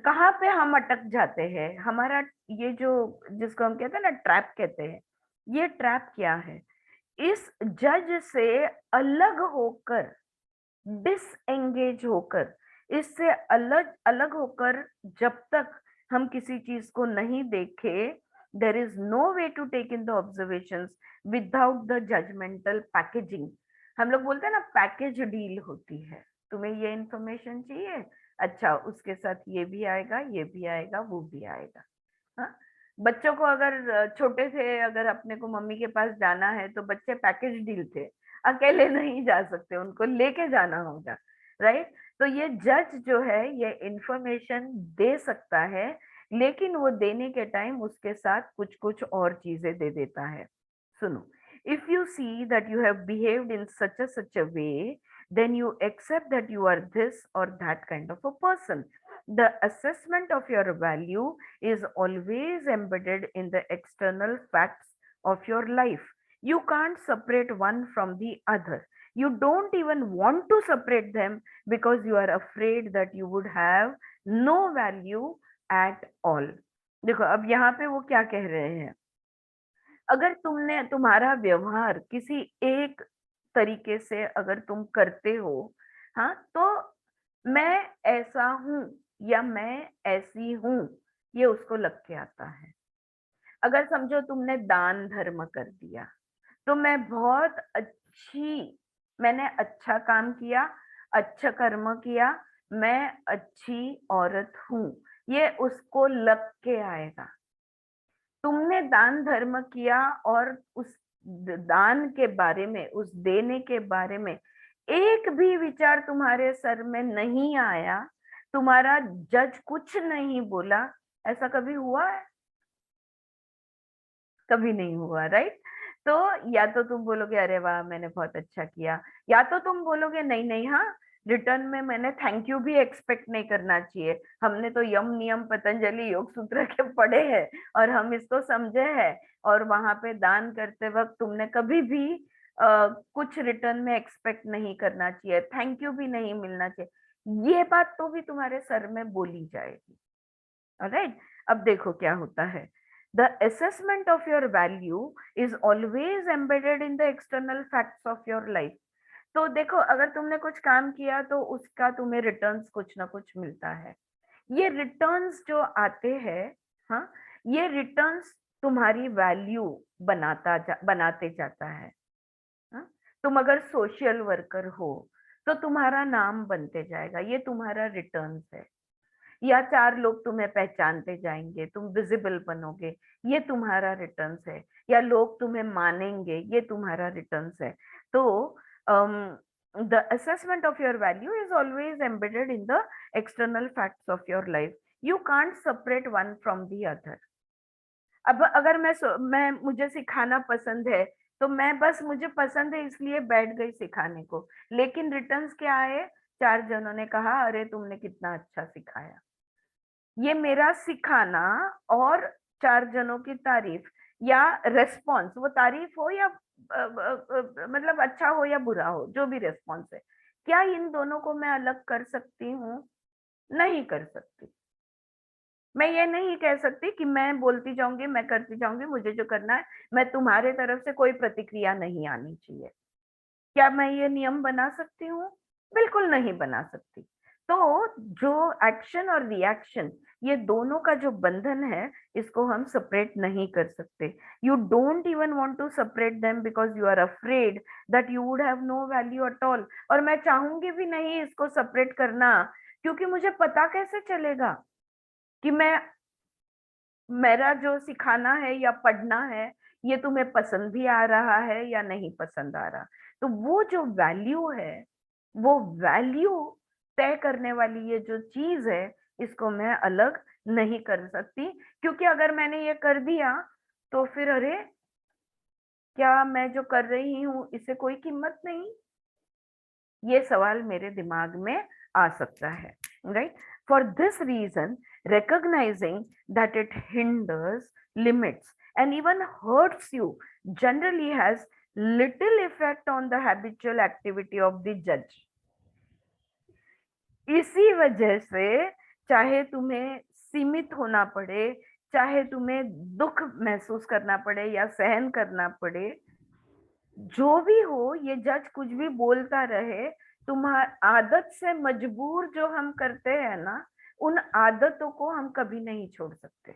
कहाँ पे हम अटक जाते हैं, हमारा ये जो, जिसको हम कहते हैं ना ट्रैप कहते हैं, ये ट्रैप क्या है? इस जज से अलग होकर, डिसएंगेज होकर, इससे अलग अलग होकर, जब तक हम किसी चीज को नहीं देखे, there is no way to take in the observations without the judgemental packaging. हम लोग बोलते हैं ना, पैकेज डील होती है, तुम्हें ये इंफॉर्मेशन चाहिए, अच्छा उसके साथ ये भी आएगा, ये भी आएगा, वो भी आएगा। हाँ? बच्चों को अगर छोटे थे, अगर अपने को मम्मी के पास जाना है, तो बच्चे पैकेज डील थे, अकेले नहीं जा सकते, उनको लेके जाना होगा, राइट? तो ये जज जो है ये इंफॉर्मेशन दे सकता है, लेकिन वो देने के टाइम उसके साथ कुछ कुछ और चीजें दे देता है। सुनो, If you see that you have behaved in such a way, then you accept that you are this or that kind of a person. The assessment of your value is always embedded in the external facts of your life. You can't separate one from the other. You don't even want to separate them because you are afraid that you would have no value at all. देखो अब यहाँ पे वो क्या कह रहे हैं, अगर तुमने तुम्हारा व्यवहार किसी एक तरीके से अगर तुम करते हो, हाँ, तो मैं ऐसा हूं या मैं ऐसी हूं, ये उसको लग के आता है। अगर समझो तुमने दान धर्म कर दिया, तो मैं बहुत अच्छी, मैंने अच्छा काम किया, अच्छा कर्म किया, मैं अच्छी औरत हूं, ये उसको लग के आएगा। तुमने दान धर्म किया और उस दान के बारे में, उस देने के बारे में एक भी विचार तुम्हारे सर में नहीं आया, तुम्हारा जज कुछ नहीं बोला, ऐसा कभी हुआ है? कभी नहीं हुआ, राइट? तो या तो तुम बोलोगे अरे वाह मैंने बहुत अच्छा किया, या तो तुम बोलोगे नहीं नहीं, हाँ, रिटर्न में मैंने थैंक यू भी एक्सपेक्ट नहीं करना चाहिए, हमने तो यम नियम पतंजलि योग सूत्र के पढ़े हैं और हम इसको समझे हैं, और वहां पे दान करते वक्त तुमने कभी भी कुछ रिटर्न में एक्सपेक्ट नहीं करना चाहिए, थैंक यू भी नहीं मिलना चाहिए, ये बात तो भी तुम्हारे सर में बोली जाएगी। ऑलराइट, अब देखो क्या होता है। The assessment of your value is always embedded in the external facts of your life. तो देखो अगर तुमने कुछ काम किया तो उसका तुम्हें रिटर्न्स कुछ ना कुछ मिलता है। ये रिटर्न्स जो आते हैं, हाँ, ये रिटर्न्स तुम्हारी वैल्यू बनाते जाता है। हाँ? तुम अगर सोशल वर्कर हो तो तुम्हारा नाम बनते जाएगा, ये तुम्हारा रिटर्न्स है। या चार लोग तुम्हें पहचानते जाएंगे, तुम विजिबल बनोगे, ये तुम्हारा रिटर्न्स है। या लोग तुम्हें मानेंगे, ये तुम्हारा रिटर्न्स है। तो the assessment of your value is always embedded in the external facts of your life. You can't separate one from the other. अब अगर मैं मुझे सिखाना पसंद है, तो मैं बस मुझे पसंद है इसलिए बैठ गई सिखाने को, लेकिन रिटर्न्स क्या आए? चार जनों ने कहा अरे तुमने कितना अच्छा सिखाया। ये मेरा सिखाना और चार जनों की तारीफ या रेस्पॉन्स, वो तारीफ हो या मतलब अच्छा हो या बुरा हो, जो भी रेस्पॉन्स है, क्या इन दोनों को मैं अलग कर सकती हूँ? नहीं कर सकती। मैं ये नहीं कह सकती कि मैं बोलती जाऊंगी, मैं करती जाऊंगी, मुझे जो करना है, मैं तुम्हारे तरफ से कोई प्रतिक्रिया नहीं आनी चाहिए। क्या मैं ये नियम बना सकती हूँ? बिल्कुल नहीं बना सकती। तो जो एक्शन और रिएक्शन, ये दोनों का जो बंधन है, इसको हम सेपरेट नहीं कर सकते। You don't even want to separate them because you are afraid that you would have no value at all. और मैं चाहूंगी भी नहीं इसको सेपरेट करना, क्योंकि मुझे पता कैसे चलेगा कि मैं, मेरा जो सिखाना है या पढ़ना है, ये तुम्हें पसंद भी आ रहा है या नहीं पसंद आ रहा। तो वो जो वैल्यू है, वो वैल्यू तय करने वाली ये जो चीज है, इसको मैं अलग नहीं कर सकती, क्योंकि अगर मैंने ये कर दिया तो फिर अरे क्या मैं जो कर रही हूँ इसे कोई कीमत नहीं? ये सवाल मेरे दिमाग में आ सकता है, right? For this reason, recognizing that it hinders, limits, and even hurts you generally has little effect on the habitual activity of the judge. इसी वजह से चाहे तुम्हें सीमित होना पड़े, चाहे तुम्हें दुख महसूस करना पड़े या सहन करना पड़े, जो भी हो, ये जज कुछ भी बोलता रहे, तुम्हारा आदत से मजबूर जो हम करते हैं ना, उन आदतों को हम कभी नहीं छोड़ सकते।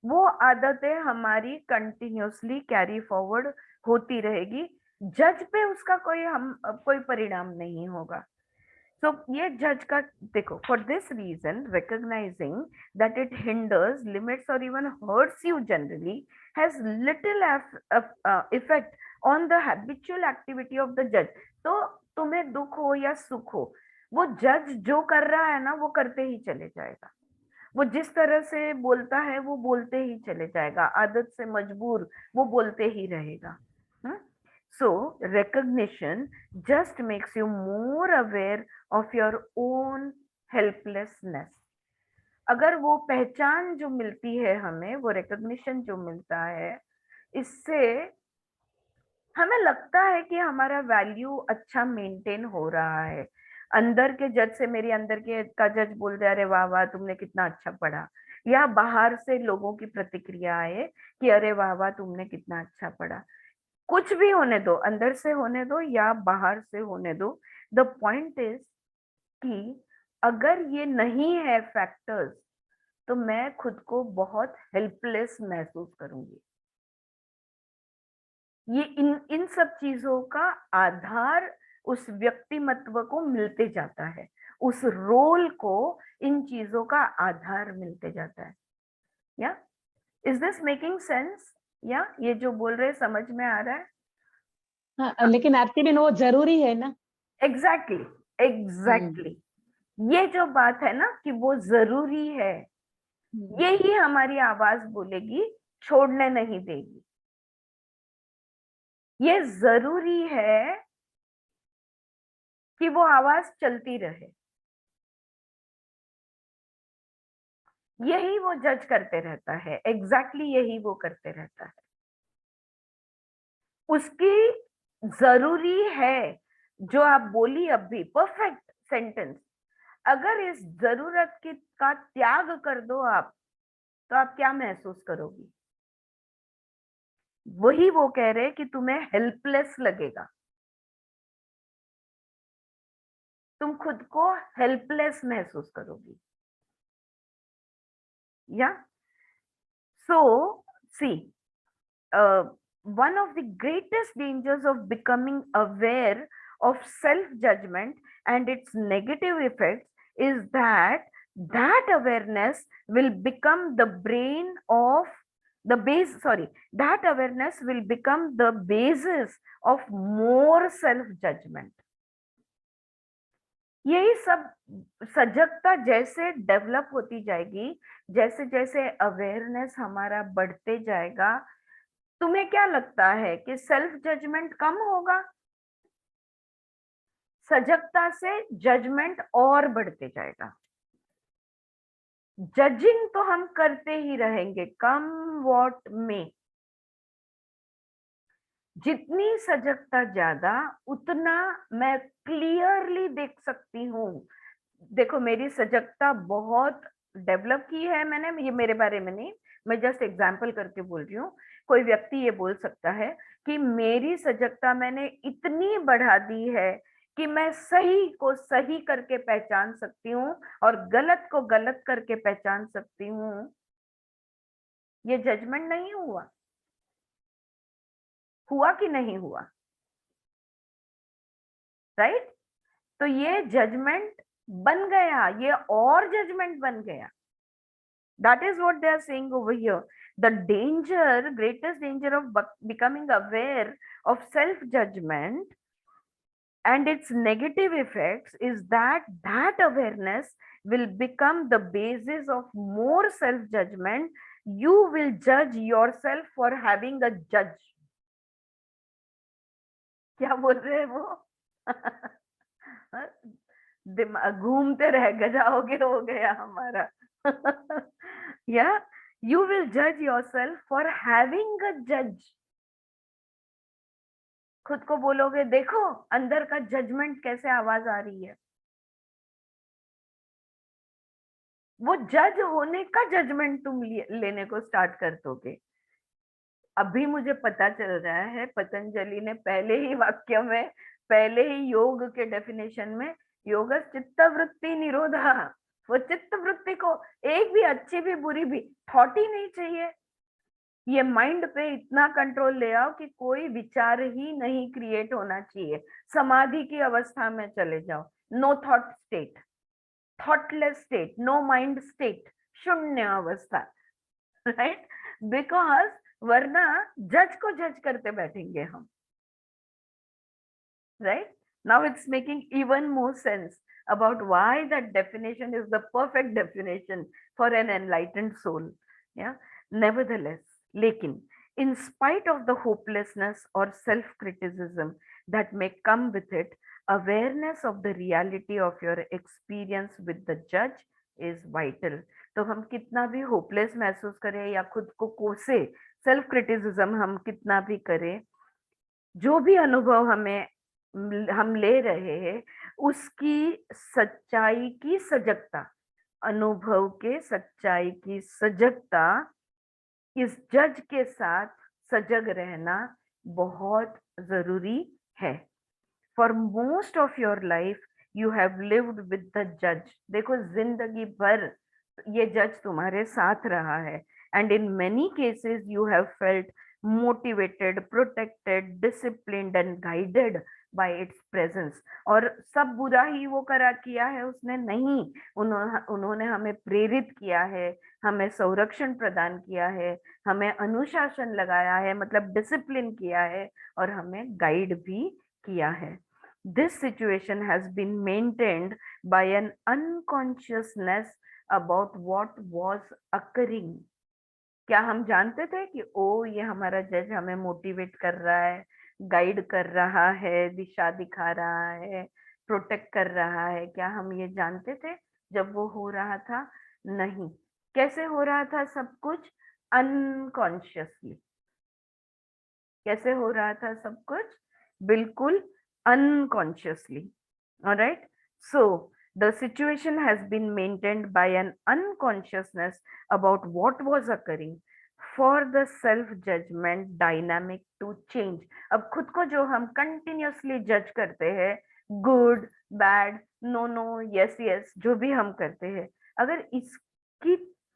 वो आदतें हमारी कंटिन्यूअसली कैरी फॉरवर्ड होती रहेगी, जज पे उसका कोई परिणाम नहीं होगा। सो ये जज का देखो, for this reason recognizing that it hinders, limits और even hurts you generally has little effect on the habitual activity of the जज। तो तुम्हें दुख हो या सुख हो, वो जज जो कर रहा है ना, वो करते ही चले जाएगा। वो जिस तरह से बोलता है वो बोलते ही चले जाएगा, आदत से मजबूर वो बोलते ही रहेगा। So recognition just makes you more aware of your own helplessness. अगर वो पहचान जो मिलती है हमें, वो रिकॉग्निशन जो मिलता है, इससे हमें लगता है कि हमारा वैल्यू अच्छा मेंटेन हो रहा है। अंदर के जज से मेरी अंदर के का जज बोल रहा है, अरे वाह वाह तुमने कितना अच्छा पढ़ा, या बाहर से लोगों की प्रतिक्रिया है कि अरे वाह वाह तुमने कितना अच्छा पढ़ा। कुछ भी होने दो, अंदर से होने दो या बाहर से होने दो, द पॉइंट इज कि अगर ये नहीं है फैक्टर्स, तो मैं खुद को बहुत हेल्पलेस महसूस करूंगी। ये इन सब चीजों का आधार उस व्यक्तिमत्व को मिलते जाता है, उस रोल को इन चीजों का आधार मिलते जाता है। या इज दिस मेकिंग सेंस? या ये जो बोल रहे समझ में आ रहा है? हाँ, लेकिन आरती बेन वो जरूरी है ना। एग्जैक्टली एग्जैक्टली, ये जो बात है ना कि वो जरूरी है, ये ही हमारी आवाज बोलेगी, छोड़ने नहीं देगी। ये जरूरी है कि वो आवाज चलती रहे। यही वो जज करते रहता है, एग्जैक्टली यही वो करते रहता है। उसकी जरूरी है, जो आप बोली अभी परफेक्ट सेंटेंस, अगर इस जरूरत की का त्याग कर दो आप, तो आप क्या महसूस करोगी? वही वो कह रहे कि तुम्हें हेल्पलेस लगेगा, तुम खुद को हेल्पलेस महसूस करोगी। या सो सी, one of the greatest dangers of becoming aware of self judgment and its negative effects is that that awareness will become the brain of the base, sorry, that awareness will become the basis of more self judgment. यही सब सजगता जैसे develop होती जाएगी, जैसे जैसे awareness हमारा बढ़ते जाएगा, तुम्हें क्या लगता है कि सेल्फ जजमेंट कम होगा? सजगता से जजमेंट और बढ़ते जाएगा। जजिंग तो हम करते ही रहेंगे, कम वॉट में। जितनी सजगता ज्यादा, उतना मैं क्लियरली देख सकती हूँ। देखो मेरी सजगता बहुत डेवलप की है मैंने, ये मेरे बारे में नहीं, मैं जस्ट एग्जाम्पल करके बोल रही हूँ। कोई व्यक्ति ये बोल सकता है कि मेरी सजगता मैंने इतनी बढ़ा दी है कि मैं सही को सही करके पहचान सकती हूँ और गलत को गलत करके पहचान सकती हूँ। ये जजमेंट नहीं हुआ? हुआ कि नहीं हुआ? राइट? तो ये जजमेंट बन गया, ये और जजमेंट बन गया। That is what they are saying over here. The danger, greatest danger of becoming aware of self-judgment and its negative effects is that that awareness will become the basis of more self-judgment. You will judge yourself for having a judge. क्या बोल रहे हैं वो? दिमाग घूमते रह जाओगे, हो गया हमारा। या you will judge yourself for having a judge. खुद को बोलोगे, देखो अंदर का जजमेंट कैसे आवाज आ रही है। वो जज होने का जजमेंट तुम लेने को स्टार्ट कर दोगे। अभी मुझे पता चल रहा है पतंजलि ने पहले ही वाक्य में, पहले ही योग के डेफिनेशन में, योग चित्त वृत्ति निरोधा, वो चित्त वृत्ति को एक भी अच्छी भी बुरी भी थॉट ही नहीं चाहिए। ये माइंड पे इतना कंट्रोल ले आओ कि कोई विचार ही नहीं क्रिएट होना चाहिए। समाधि की अवस्था में चले जाओ, no thought state, thoughtless state, no mind state, शून्य अवस्था। राइट? बिकॉज वरना जज को जज करते बैठेंगे हम। Right? Now it's making even more sense about why that definition is the perfect definition for an enlightened soul. Yeah, nevertheless, लेकिन In spite of the hopelessness or self-criticism that may come with it, awareness of the reality of your experience with the judge is vital. तो हम कितना भी hopeless महसूस करें या खुद को कोसे, सेल्फ क्रिटिसिज्म हम कितना भी करें, जो भी अनुभव हम ले रहे हैं, उसकी सच्चाई की सजगता, अनुभव के सच्चाई की सजगता, इस जज के साथ सजग रहना बहुत जरूरी है. For most of your life you have lived with the जज. देखो, जिंदगी भर ये जज तुम्हारे साथ रहा है. And in many cases you have felt motivated, protected, disciplined and guided by its presence. और सब बुरा ही वो करा किया है उसने नहीं, उन्होंने हमें प्रेरित किया है, हमें संरक्षण प्रदान किया है, हमें अनुशासन लगाया है, मतलब डिसिप्लिन किया है, और हमें गाइड भी किया है. This situation has been maintained by an unconsciousness about what was occurring. क्या हम जानते थे कि ओ ये हमारा जज हमें मोटिवेट कर रहा है, गाइड कर रहा है, दिशा दिखा रहा है, प्रोटेक्ट कर रहा है? क्या हम ये जानते थे जब वो हो रहा था? नहीं. कैसे हो रहा था सब कुछ? अनकॉन्शियसली. कैसे हो रहा था सब कुछ? बिल्कुल unconsciously. Alright, so the situation has been maintained by an unconsciousness about what was occurring for the self judgment dynamic to change. अब खुद को जो हम continuously judge करते हैं, good, bad, no, no, yes, yes, जो भी हम करते हैं, अगर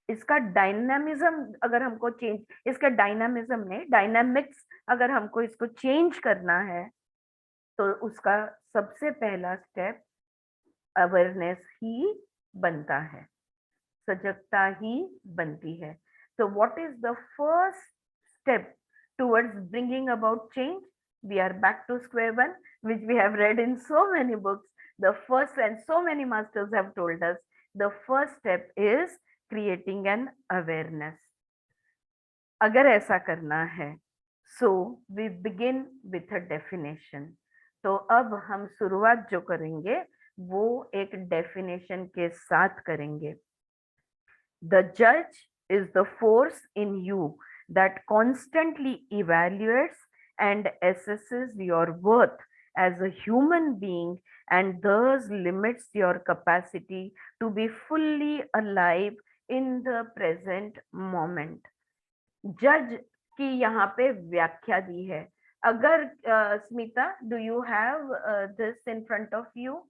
इसका डायनामिज्म अगर हमको चेंज, इसका डायनामिज्म नहीं, डायनामिक्स अगर हमको इसको चेंज करना है, तो उसका सबसे पहला स्टेप अवेयरनेस ही बनता है, सजगता ही बनती है. So what is the first step towards bringing about change? We are back to square one, which we have read in so many books. The first, and so many masters have told us, the first step is creating an awareness. अगर ऐसा करना है, so we begin with a definition. तो अब हम शुरुआत जो करेंगे वो एक डेफिनेशन के साथ करेंगे. The judge is the force in you that constantly evaluates and assesses your worth as a human being and thus limits your capacity to be fully alive in the present moment. जज की यहाँ पे व्याख्या दी है. अगर Smita, do you have this in front of you?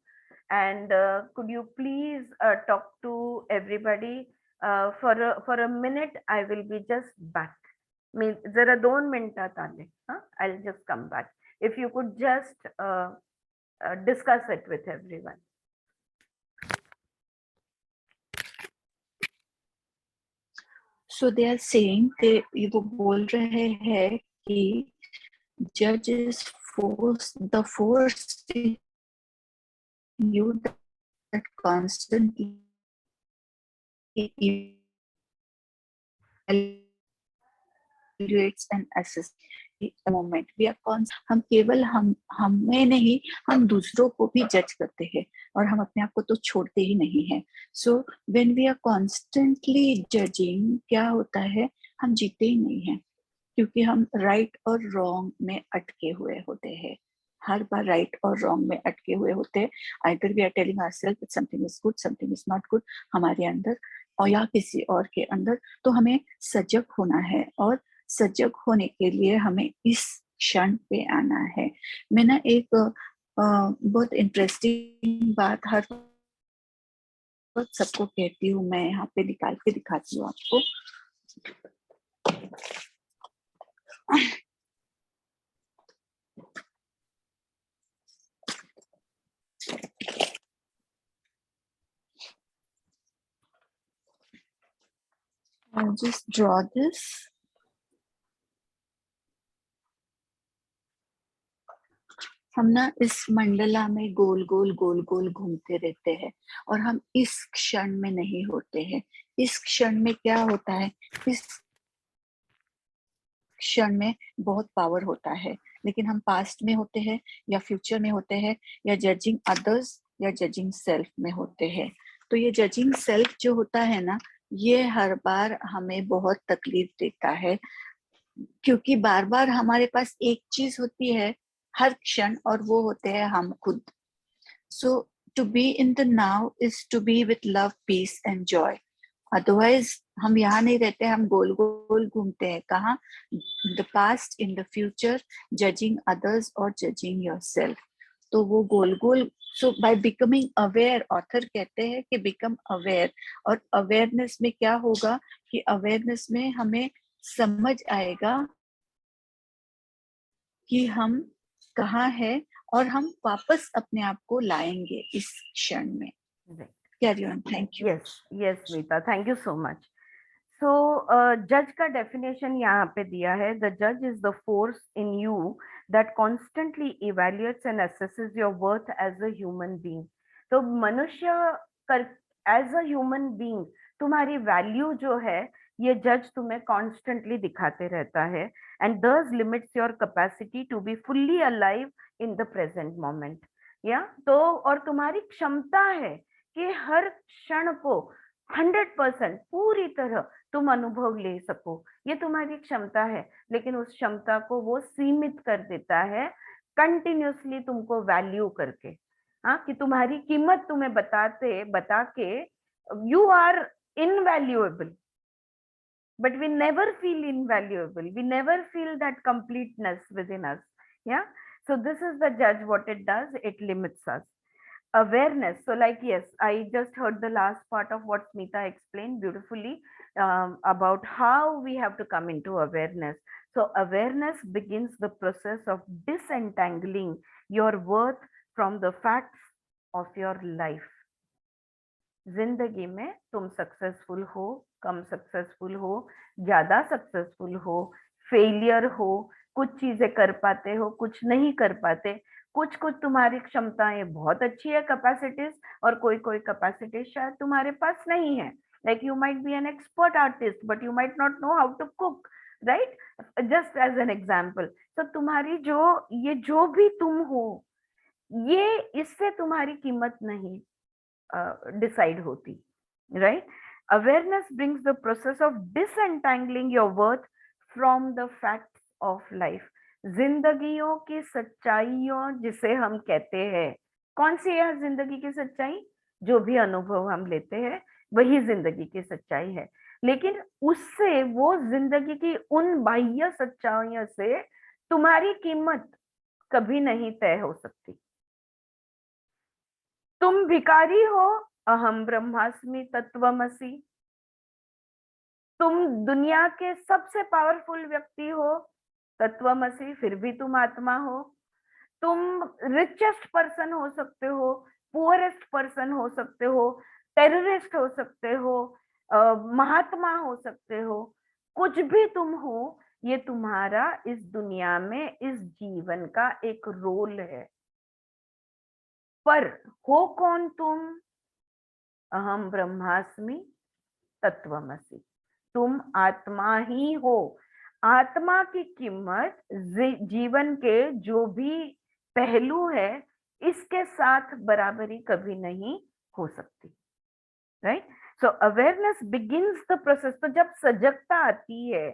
And could you please talk to everybody for a minute? I will be just back. जरा 2 मिनिटात आले. I'll just come back. If you could just discuss it with everyone. So they are saying, वो बोल रहे हैं कि judge is the force in you that constantly evaluates and assesses the moment. We are हम केवल हमें नहीं, हम दूसरों को भी जज करते हैं और हम अपने आप को तो छोड़ते ही नहीं है. So when we are constantly judging, क्या होता है, हम जीते ही नहीं है, क्योंकि हम राइट और रॉन्ग में अटके हुए होते हैं. हर बार राइट और रॉन्ग में अटके हुए होते हैं. Either we are telling ourselves that something is good, something is not good, हमारे अंदर और या किसी और के अंदर. तो हमें सजग होना है और सजग होने के लिए हमें इस क्षण पे आना है. मैं ना एक बहुत इंटरेस्टिंग बात हर वक्त सबको कहती हूँ, मैं यहाँ पे निकाल के दिखाती हूँ आपको. I'll just draw this. हम ना इस मंडला में गोल गोल गोल गोल घूमते रहते हैं और हम इस क्षण में नहीं होते हैं. इस क्षण में क्या होता है, इस क्षण में बहुत पावर होता है, लेकिन हम पास्ट में होते हैं या फ्यूचर में होते हैं या जजिंग अदर्स या जजिंग सेल्फ में होते हैं। तो ये जजिंग सेल्फ जो होता है ना, ये हर बार हमें बहुत तकलीफ देता है, क्योंकि बार बार हमारे पास एक चीज होती है हर क्षण, और वो होते हैं हम खुद। So to be in the now is to be with love, peace and joy. Otherwise हम यहाँ नहीं रहते, हम गोल गोल घूमते हैं। कहाँ? In the past, in the future, judging others और जजिंग योरसेल्फ। तो वो गोल गोल, सो बाय बिकमिंग अवेयर, ऑथर कहते हैं कि बिकम अवेयर। और अवेयरनेस में क्या होगा कि अवेयरनेस में हमें समझ आएगा कि हम कहाँ हैं, और हम वापस अपने आप को लाएंगे इस क्षण में। Right. Carry on, thank you. yes Meeta, thank you so much. So judge का definition यहाँ पे दिया है, the judge is the force in you that constantly evaluates and assesses your worth as a human being. तो मनुष्य कर as a human being तुम्हारी value जो है ये जज तुम्हें कॉन्स्टेंटली दिखाते रहता है, and thus limits your capacity to be fully alive in the present moment. या तो और तुम्हारी क्षमता है कि हर क्षण को 100% पूरी तरह तुम अनुभव ले सको, ये तुम्हारी क्षमता है। लेकिन उस क्षमता को वो सीमित कर देता है कंटिन्यूसली तुमको वैल्यू करके, हाँ, कि तुम्हारी कीमत तुम्हें बता के you are invaluable, but we never feel invaluable, we never feel that completeness within us. Yeah, so this is the judge, what it does, it limits us. Awareness, so like, yes, I just heard the last part of what Smita explained beautifully, about how we have to come into awareness. So awareness begins the process of disentangling your worth from the facts of your life. जिंदगी में तुम successful हो, कम successful हो, ज्यादा successful हो, failure हो, कुछ चीजें कर पाते हो, कुछ नहीं कर पाते, कुछ कुछ तुम्हारी क्षमताएं बहुत अच्छी है, कैपेसिटीज, और कोई कोई कैपेसिटीज शायद तुम्हारे पास नहीं है। Like you might be an expert artist but you might not know how to cook, right, just as an example. तो तुम्हारी जो भी तुम हो, ये इससे तुम्हारी कीमत नहीं decide होती, right? Awareness brings the process of disentangling your worth from the facts of life. जिंदगियों की सच्चाइयों जिसे हम कहते हैं, कौन सी है जिंदगी की सच्चाई? जो भी अनुभव हम लेते हैं वही जिंदगी की सच्चाई है। लेकिन उससे, वो जिंदगी की उन बाह्य सच्चाइयों से तुम्हारी कीमत कभी नहीं तय हो सकती। तुम भिखारी हो, अहम ब्रह्मास्मि तत्वमसि। तुम दुनिया के सबसे पावरफुल व्यक्ति हो, तत्वमसि, फिर भी तुम आत्मा हो। तुम रिचेस्ट पर्सन हो सकते हो, पुअरेस्ट पर्सन हो सकते हो, टेररिस्ट हो सकते हो, महात्मा हो सकते हो, कुछ भी तुम हो, ये तुम्हारा इस दुनिया में, इस जीवन का एक रोल है। पर हो कौन तुम? अहम ब्रह्मास्मि तत्वमसि, तुम आत्मा ही हो। आत्मा की कीमत जीवन के जो भी पहलू है इसके साथ बराबरी कभी नहीं हो सकती, right? So awareness begins the process. तो जब सजगता आती है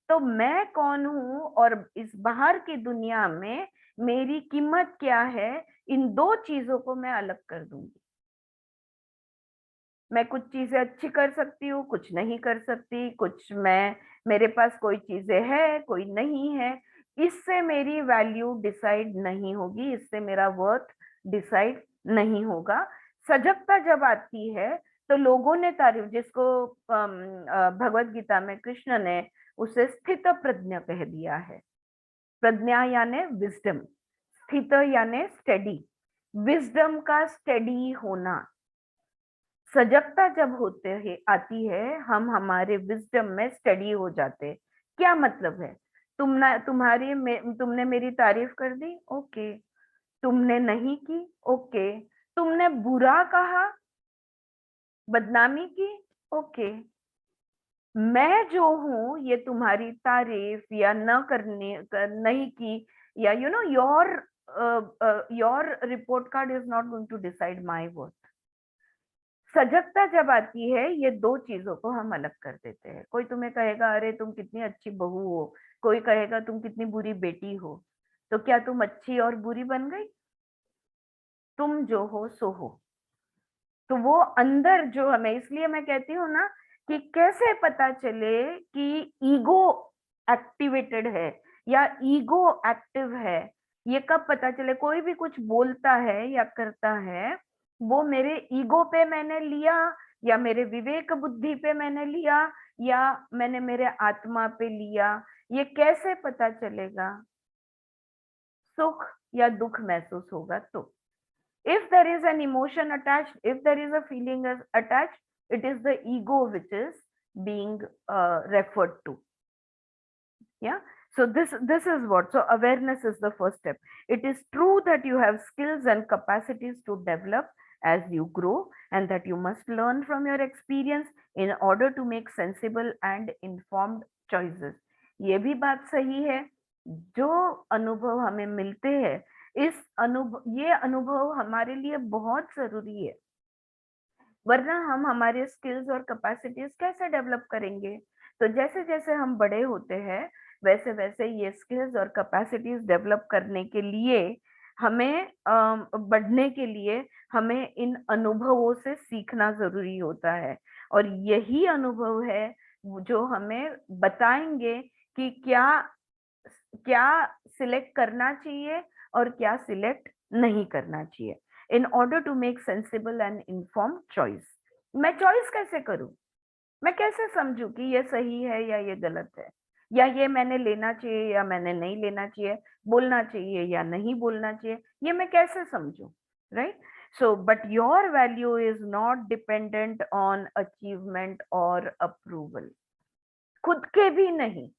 तो मैं कौन हूं और इस बाहर की दुनिया में मेरी कीमत क्या है, इन दो चीजों को मैं अलग कर दूंगी। मैं कुछ चीजें अच्छी कर सकती हूँ, कुछ नहीं कर सकती, कुछ मेरे पास कोई चीजें है, कोई नहीं है। इससे मेरी वैल्यू डिसाइड नहीं होगी, इससे मेरा वर्थ डिसाइड नहीं होगा। सजगता जब आती है तो लोगों ने तारीफ, जिसको भगवत गीता में कृष्ण ने उसे स्थित प्रज्ञा कह दिया है। प्रज्ञा यानी विजडम, स्थित यानी स्टेडी, विजडम का स्टेडी होना। सजगता जब होते है आती है, हम हमारे विजडम में स्टडी हो जाते। क्या मतलब है? तुमने मेरी तारीफ कर दी, ओके। तुमने नहीं की, ओके। तुमने बुरा कहा, बदनामी की, ओके। मैं जो हूं ये तुम्हारी तारीफ या न करने नहीं की, या your report card is not going to decide my worth. सजगता जब आती है, ये दो चीजों को हम अलग कर देते हैं। कोई तुम्हें कहेगा अरे तुम कितनी अच्छी बहू हो, कोई कहेगा तुम कितनी बुरी बेटी हो, तो क्या तुम अच्छी और बुरी बन गई? तुम जो हो सो हो। तो वो अंदर जो हमें, इसलिए मैं कहती हूँ ना कि कैसे पता चले कि ईगो एक्टिवेटेड है या ईगो एक्टिव है, ये कब पता चले? कोई भी कुछ बोलता है या करता है, वो मेरे ईगो पे मैंने लिया, या मेरे विवेक बुद्धि पे मैंने लिया, या मैंने मेरे आत्मा पे लिया, ये कैसे पता चलेगा? सुख या दुख महसूस होगा तो। If there is an emotion attached, if there is a feeling is attached, it is the ego which is being referred to. Yeah. So this is what. So awareness is the first step. It is true that you have skills and capacities to develop as you grow, and that you must learn from your experience in order to make sensible and informed choices. ये भी बात सही है। जो अनुभव हमें मिलते हैं, ये अनुभव हमारे लिए बहुत जरूरी है, वरना हम हमारे स्किल्स और कैपेसिटीज कैसे डेवलप करेंगे? तो जैसे जैसे हम बड़े होते हैं, वैसे वैसे ये स्किल्स और कैपेसिटीज डेवलप करने के लिए हमें बढ़ने के लिए हमें इन अनुभवों से सीखना जरूरी होता है। और यही अनुभव है जो हमें बताएंगे कि क्या क्या सिलेक्ट करना चाहिए और क्या सिलेक्ट नहीं करना चाहिए, in order to make sensible and informed choice. मैं चॉइस कैसे करूं? मैं कैसे समझूं कि ये सही है या ये गलत है, या ये मैंने लेना चाहिए या मैंने नहीं लेना चाहिए, बोलना चाहिए या नहीं बोलना चाहिए, ये मैं कैसे समझूं? Right? So but your value is not dependent on achievement और अप्रूवल। खुद के भी नहीं।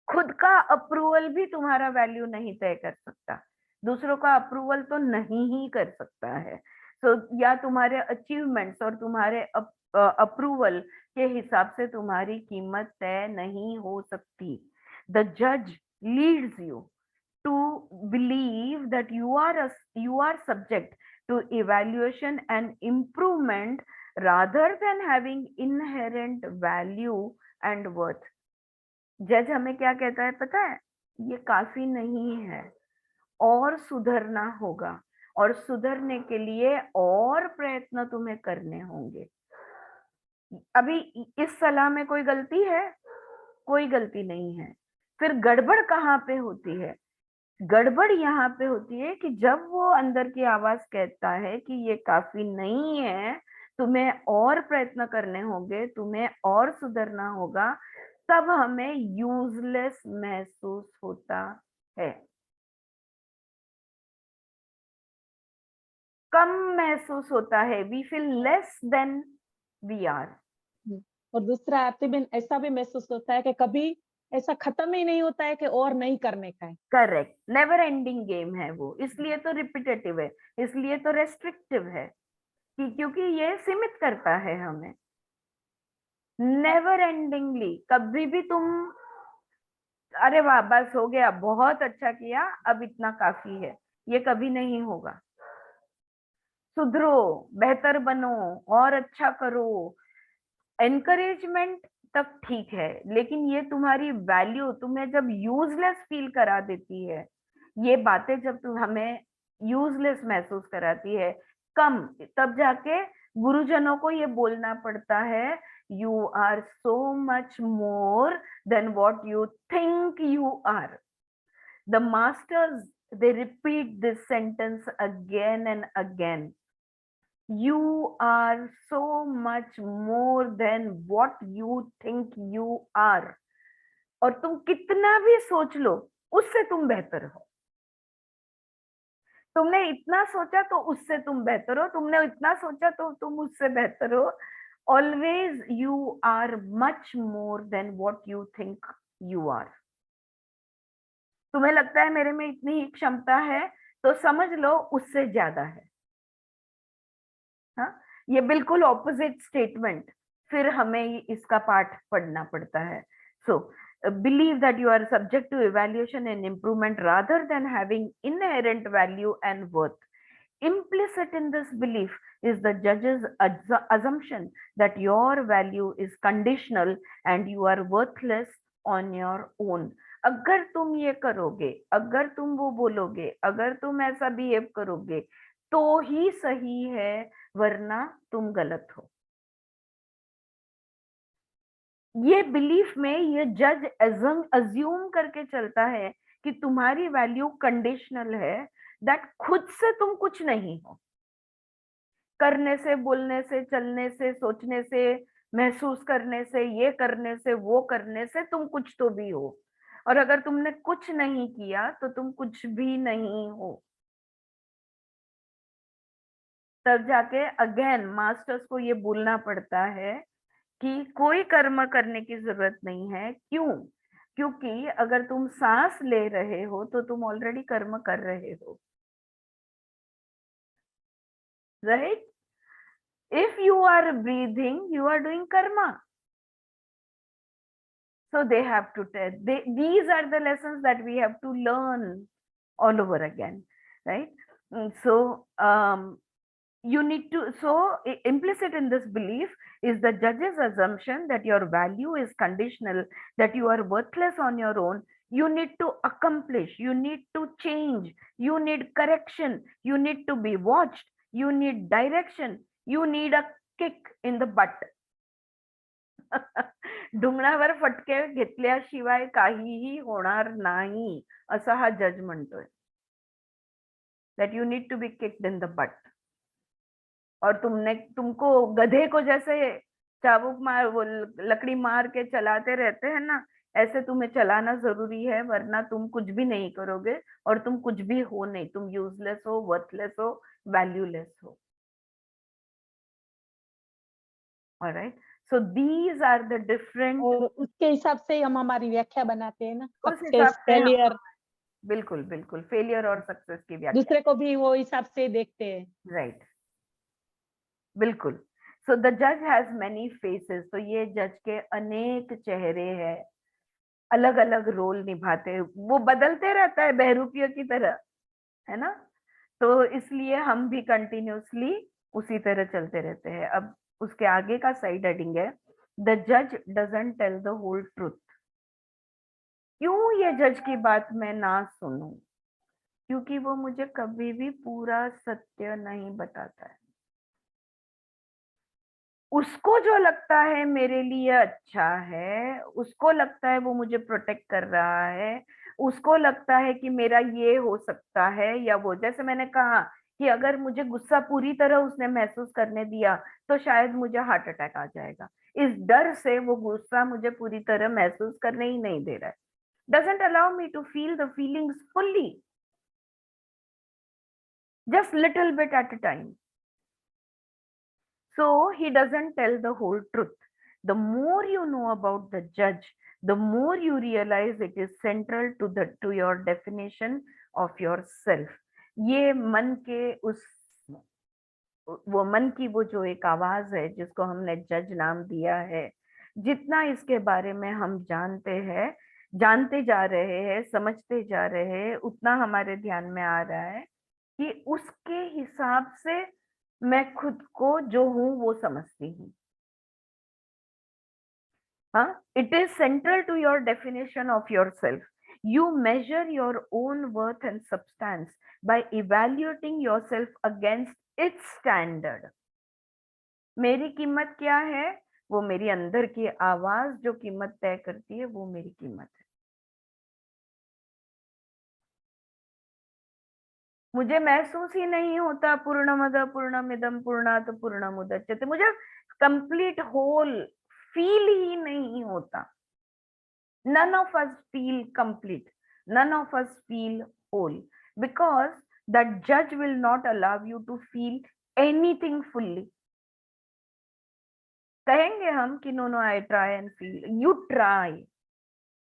खुद का अप्रूवल भी तुम्हारा वैल्यू नहीं तय कर सकता, दूसरों का अप्रूवल तो नहीं ही कर सकता है। सो या तुम्हारे अचीवमेंट्स और तुम्हारे अप्रूवल के हिसाब से तुम्हारी कीमत तय नहीं हो सकती। द जज leads you to believe that you are subject to evaluation and improvement rather than having inherent value and worth. जज हमें क्या कहता है पता है? ये काफी नहीं है, और सुधरना होगा, और सुधरने के लिए और प्रयत्न तुम्हें करने होंगे। अभी इस सलाह में कोई गलती है? कोई गलती नहीं है। फिर गड़बड़ कहाँ पे होती है? गड़बड़ यहाँ पे होती है कि जब वो अंदर की आवाज कहता है कि ये काफी नहीं है, तुम्हें और प्रयत्न करने होंगे, तुम्हें और सुधरना होगा, तब हमें यूजलेस महसूस होता है, कम महसूस होता है। We feel less than we are. और दूसरा आरती ऐसा भी महसूस होता है कि कभी ऐसा खत्म ही नहीं होता है कि और नहीं करने का है। करेक्ट, नेवर एंडिंग गेम है वो, इसलिए तो रिपीटेटिव है, इसलिए तो रेस्ट्रिक्टिव है, कि क्योंकि ये सीमित करता है हमें। नेवर एंडिंगली कभी भी तुम अरे वाह बस हो गया, बहुत अच्छा किया, अब इतना काफी है, ये कभी नहीं होगा। सुधरो, बेहतर बनो, और अच्छा करो। एनकरेजमेंट तक ठीक है, लेकिन ये तुम्हारी वैल्यू तुम्हें जब यूजलेस फील करा देती है, ये बातें जब तुम हमें यूजलेस महसूस कराती है, कम, तब जाके गुरुजनों को ये बोलना पड़ता है, you are so much more than what you think you are. The masters, they repeat this sentence again and again. You are so much more than what you think you are. और तुम कितना भी सोच लो, उससे तुम बेहतर हो। तुमने इतना सोचा तो उससे तुम बेहतर हो, तुमने इतना सोचा तो तुम उससे बेहतर हो। Always you are much more than what you think you are. तुम्हें लगता है मेरे में इतनी ही क्षमता है, तो समझ लो उससे ज्यादा है। हाँ, ये बिल्कुल ऑपोजिट स्टेटमेंट। फिर हमें इसका पाठ पढ़ना पड़ता है. So believe that you are subject to evaluation and improvement rather than having inherent value and worth. Implicit in this belief is the judge's assumption that your value is conditional and you are worthless on your own. अगर तुम ये करोगे, अगर तुम वो बोलोगे, अगर तुम ऐसा बिहेव करोगे तो ही सही है, वरना तुम गलत हो. ये बिलीफ में ये जज अज्यूम करके चलता है कि तुम्हारी वैल्यू कंडीशनल है, दैट खुद से तुम कुछ नहीं हो. करने से, बोलने से, चलने से, सोचने से, महसूस करने से, ये करने से, वो करने से तुम कुछ तो भी हो. और अगर तुमने कुछ नहीं किया तो तुम कुछ भी नहीं हो. तब जाके अगेन मास्टर्स को ये बोलना पड़ता है कि कोई कर्म करने की जरूरत नहीं है. क्यों? क्योंकि अगर तुम सांस ले रहे हो तो तुम ऑलरेडी कर्म कर रहे हो, right? If you are breathing, you are doing karma. So they have to tell. These are the lessons that we have to learn all over again, right? So you need to. So implicit in this belief is the judge's assumption that your value is conditional, that you are worthless on your own. You need to accomplish. You need to change. You need correction. You need to be watched. You need direction. You need a kick in the butt. ढुंगणावर फटके घेतल्याशिवाय काहीही होणार नाही, असं हा जज म्हणतोय. That you need to be kicked in the butt. और तुमको गधे को जैसे चाबुक मार, वो लकड़ी मार के चलाते रहते हैं ना, ऐसे तुम्हें चलाना जरूरी है, वरना तुम कुछ भी नहीं करोगे और तुम कुछ भी हो नहीं. तुम यूजलेस हो, वर्थलेस हो, वैल्यूलेस हो. Alright, so these are the different. और उसके हिसाब से हम हमारी व्याख्या बनाते हैं ना, उस हिसाब सक्सेस, से फेलियर. बिल्कुल बिल्कुल, फेलियर और सक्सेस की व्याख्या. दूसरे को भी वो हिसाब से देखते हैं. राइट, बिल्कुल. सो द जज हैज मेनी फेसेस. तो ये जज के अनेक चेहरे हैं, अलग अलग रोल निभाते हैं, वो बदलते रहता है बहरूपियों की तरह, है ना? तो इसलिए हम भी कंटिन्यूसली उसी तरह चलते रहते हैं. अब उसके आगे का साइड हेडिंग है, द जज doesn't tell the whole truth. क्यों ये जज की बात मैं ना सुनूं? क्योंकि वो मुझे कभी भी पूरा सत्य नहीं बताता है. उसको जो लगता है मेरे लिए अच्छा है, उसको लगता है वो मुझे प्रोटेक्ट कर रहा है, उसको लगता है कि मेरा ये हो सकता है या वो. जैसे मैंने कहा कि अगर मुझे गुस्सा पूरी तरह उसने महसूस करने दिया तो शायद मुझे हार्ट अटैक आ जाएगा. इस डर से वो गुस्सा मुझे पूरी तरह महसूस करने ही नहीं दे रहा है. doesn't allow me to feel the feelings fully, just little bit at a time. So he doesn't tell the whole truth. The more you know about the judge, the more you realize it is central to your definition of yourself. ये मन के वो मन की वो जो एक आवाज है जिसको हमने जज नाम दिया है, जितना इसके बारे में हम जानते जा रहे हैं, समझते जा रहे हैं, उतना हमारे ध्यान में आ रहा है कि उसके हिसाब से मैं खुद को जो हूं वो समझती हूँ. हाँ, it is central to your definition of yourself. You measure your own worth and substance by evaluating yourself against its standard. मेरी कीमत क्या है? वो मेरी अंदर की आवाज जो कीमत तय करती है, वो मेरी कीमत है. मुझे महसूस ही नहीं होता पूर्णमद पूर्णमिदम पूर्णात पूर्णमुदच्यते. मुझे कंप्लीट होल फील ही नहीं होता. None of us feel complete. None of us feel whole, because that judge will not allow you to feel anything fully. कहेंगे हम कि no, I try and feel. You try,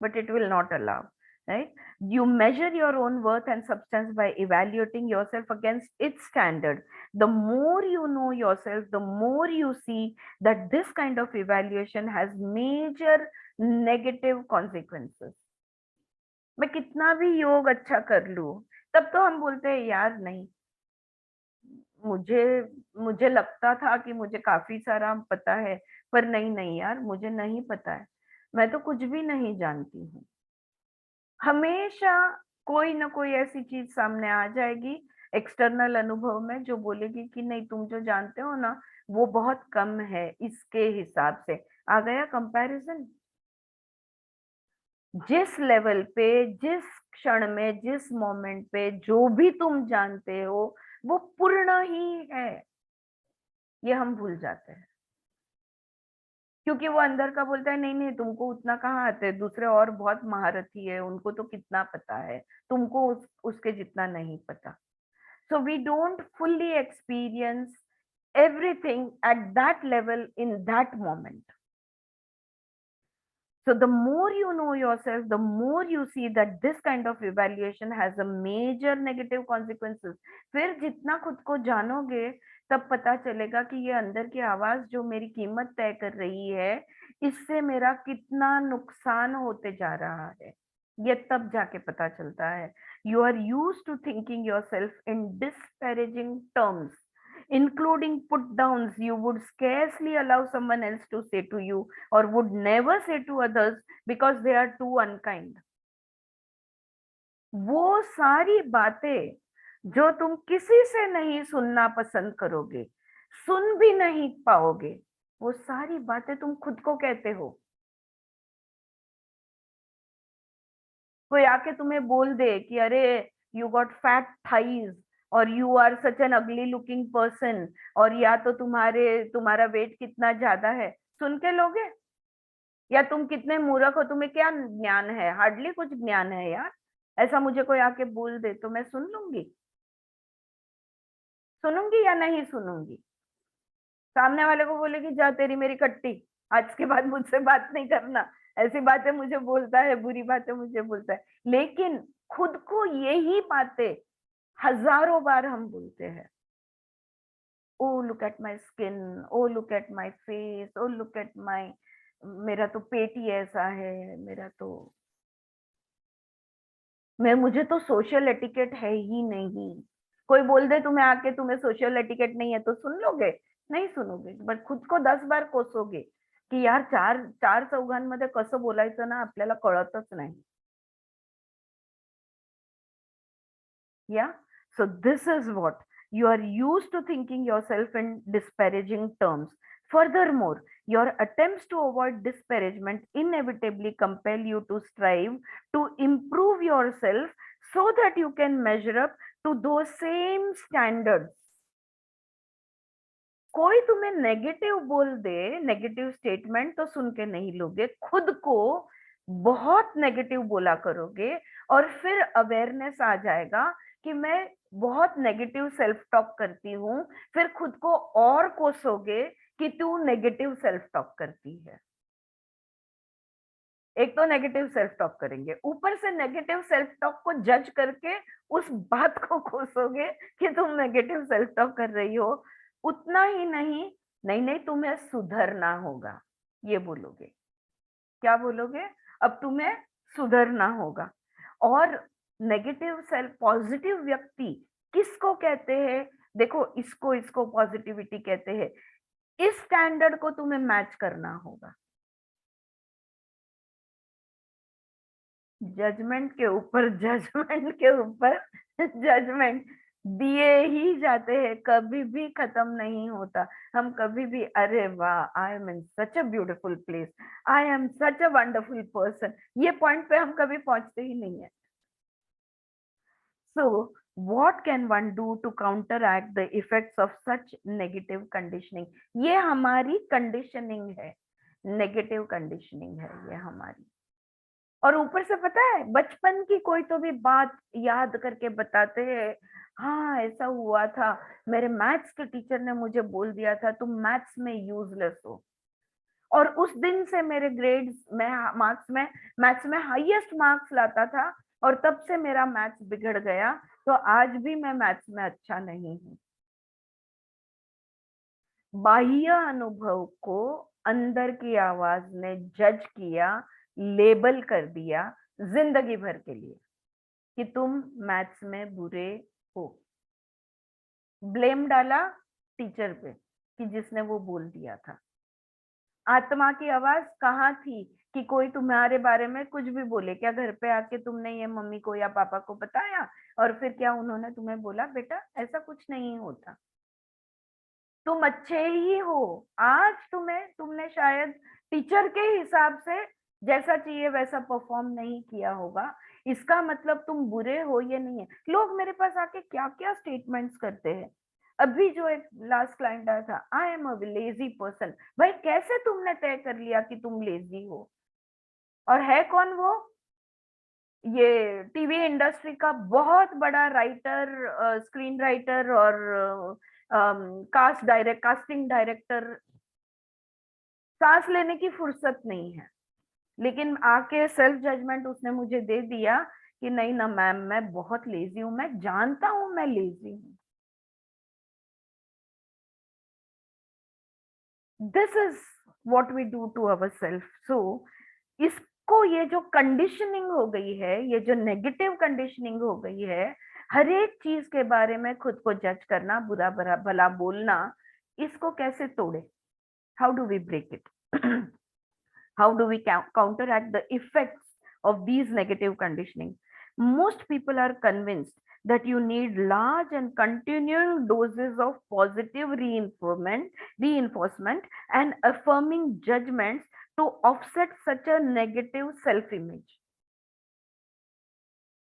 but it will not allow. right? You measure your own worth and substance by evaluating yourself against its standard. The more you know yourself, the more you see that this kind of evaluation has major negative consequences. मैं कितना भी योग अच्छा कर लूं, तब तो हम बोलते हैं यार नहीं, मुझे मुझे लगता था कि मुझे काफी सारा पता है, पर नहीं नहीं यार, मुझे नहीं पता है, मैं तो कुछ भी नहीं जानती हूँ। हमेशा कोई ना कोई ऐसी चीज सामने आ जाएगी एक्सटर्नल अनुभव में जो बोलेगी कि नहीं, तुम जो जानते हो ना वो बहुत कम है इसके हिसाब से। आ गया कंपैरिजन। जिस लेवल पे, जिस क्षण में, जिस मोमेंट पे जो भी तुम जानते हो वो पूर्ण ही है, ये हम भूल जाते हैं। क्योंकि वो अंदर का बोलता है नहीं नहीं, तुमको उतना कहाँ आता है, दूसरे और बहुत महारथी है, उनको तो कितना पता है, तुमको उसके जितना नहीं पता। So we don't fully experience everything at that level in that moment. So the more you know yourself, the more you see that this kind of evaluation has a major negative consequences. फिर जितना खुद को जानोगे तब पता चलेगा कि ये अंदर की आवाज जो मेरी कीमत तय कर रही है, इससे मेरा कितना नुकसान होते जा रहा है, ये तब जाके पता चलता है। You are used to thinking yourself in disparaging terms, including put downs you would scarcely allow someone else to say to you, or would never say to others because they are too unkind. वो सारी बातें जो तुम किसी से नहीं सुनना पसंद करोगे, सुन भी नहीं पाओगे, वो सारी बातें तुम खुद को कहते हो। कोई आके तुम्हें बोल दे कि अरे यू गॉट फैट थाइज, और you are such an ugly looking person, और या तो तुम्हारा वेट कितना ज्यादा है, सुन के लोगे? या तुम कितने मूर्ख हो, तुम्हें क्या ज्ञान है? हार्डली कुछ ज्ञान है यार। ऐसा मुझे कोई आके बोल दे तो मैं सुन लूंगी? सुनूंगी या नहीं सुनूंगी? सामने वाले को बोलेगी जा तेरी मेरी कट्टी, आज के बाद मुझसे बात नहीं करना, ऐसी बातें मुझे बोलता है, बुरी बातें मुझे बोलता है। लेकिन खुद को यही बातें हजारों बार हम बोलते हैं। Oh look at my skin, oh look at my face, oh look at my, मेरा तो पेट ही ऐसा है, मेरा तो, मुझे तो सोशल एटिकेट है ही नहीं। कोई बोल दे तुम्हें आके तुम्हें सोशल एटिकेट नहीं है, तो सुन लोगे? नहीं सुनोगे, बट खुद को 10 बार कोसोगे की यार चार चार चौघांमध्ये कसं बोलायचं ना आपल्याला कळतच नाही। Yeah, so this is what you are used to thinking yourself in disparaging terms. Furthermore, your attempts to avoid disparagement inevitably compel you to strive to improve yourself so that you can measure up to those same standards. कोई तुम्हें negative बोल दे, negative statement, तो सुन के नहीं लोगे, खुद को बहुत नेगेटिव बोला करोगे, और फिर अवेयरनेस आ जाएगा कि मैं बहुत नेगेटिव सेल्फ टॉक करती हूँ, फिर खुद को और कोसोगे कि तू नेगेटिव सेल्फ टॉक करती है। एक तो नेगेटिव सेल्फ टॉक करेंगे, ऊपर से नेगेटिव सेल्फ टॉक को जज करके उस बात को कोसोगे कि तुम नेगेटिव सेल्फ टॉक कर रही हो। उतना ही नहीं, नहीं नहीं तुम्हें सुधरना होगा, ये बोलोगे। क्या बोलोगे? अब तुम्हें सुधरना होगा। और नेगेटिव सेल्फ, पॉजिटिव व्यक्ति किसको कहते हैं? देखो, इसको पॉजिटिविटी कहते हैं। इस स्टैंडर्ड को तुम्हें मैच करना होगा। जजमेंट के ऊपर जजमेंट के ऊपर जजमेंट दिए ही जाते हैं, कभी भी खत्म नहीं होता। हम कभी भी अरे वाह, I am in such a beautiful place, I am such a wonderful person, ये पॉइंट पे हम कभी पहुंचते ही नहीं है। सो what can one do to counteract the effects of such negative conditioning? ये हमारी कंडीशनिंग है, नेगेटिव कंडीशनिंग है ये हमारी। और ऊपर से पता है, बचपन की कोई तो भी बात याद करके बताते हैं, हाँ ऐसा हुआ था, मेरे मैथ्स के टीचर ने मुझे बोल दिया था तुम मैथ्स में यूजलेस हो। और उस दिन से मेरे ग्रेड्स में मैथ्स में हाईएस्ट मार्क्स लाता था, और तब से मेरा मैथ्स बिगड़ गया। तो आज भी मैं मैथ्स में अच्छा नहीं हूँ। बाह्य अनुभव को अंदर की आवाज ने जज किया, लेबल कर दिया जिंदगी भर के लिए कि तुम मैथ्स में बुरे हो। ब्लेम डाला टीचर पे कि जिसने वो बोल दिया था। आत्मा की आवाज कहाँ थी कि कोई तुम्हारे बारे में कुछ भी बोले? क्या घर पे आके तुमने ये मम्मी को या पापा को बताया और फिर क्या उन्होंने तुम्हें बोला बेटा ऐसा कुछ नहीं होता, तुम अच्छे ही हो? आज तुमने शायद टीचर के हिसाब से जैसा चाहिए वैसा परफॉर्म नहीं किया होगा, इसका मतलब तुम बुरे हो ये नहीं है। लोग मेरे पास आके क्या क्या स्टेटमेंट्स करते हैं। अभी जो एक लास्ट क्लाइंट आया था, I am a lazy person. भाई कैसे तुमने तय कर लिया कि तुम लेजी हो? और है कौन वो? ये टीवी इंडस्ट्री का बहुत बड़ा राइटर, स्क्रीन राइटर और कास्टिंग डायरेक्टर। सांस लेने की फुर्सत नहीं है, लेकिन आके सेल्फ जजमेंट उसने मुझे दे दिया कि नहीं ना मैम, मैं बहुत लेजी हूं, मैं जानता हूं मैं लेजी हूं। This is what we do to our self. So इसको, ये जो कंडीशनिंग हो गई है, ये जो नेगेटिव कंडीशनिंग हो गई है, हर एक चीज के बारे में खुद को जज करना, बुरा भला भला बोलना, इसको कैसे तोड़े? How do we break it? How do we counteract the effects of these negative conditioning? Most people are convinced that you need large and continuing doses of positive reinforcement and affirming judgments to offset such a negative self-image.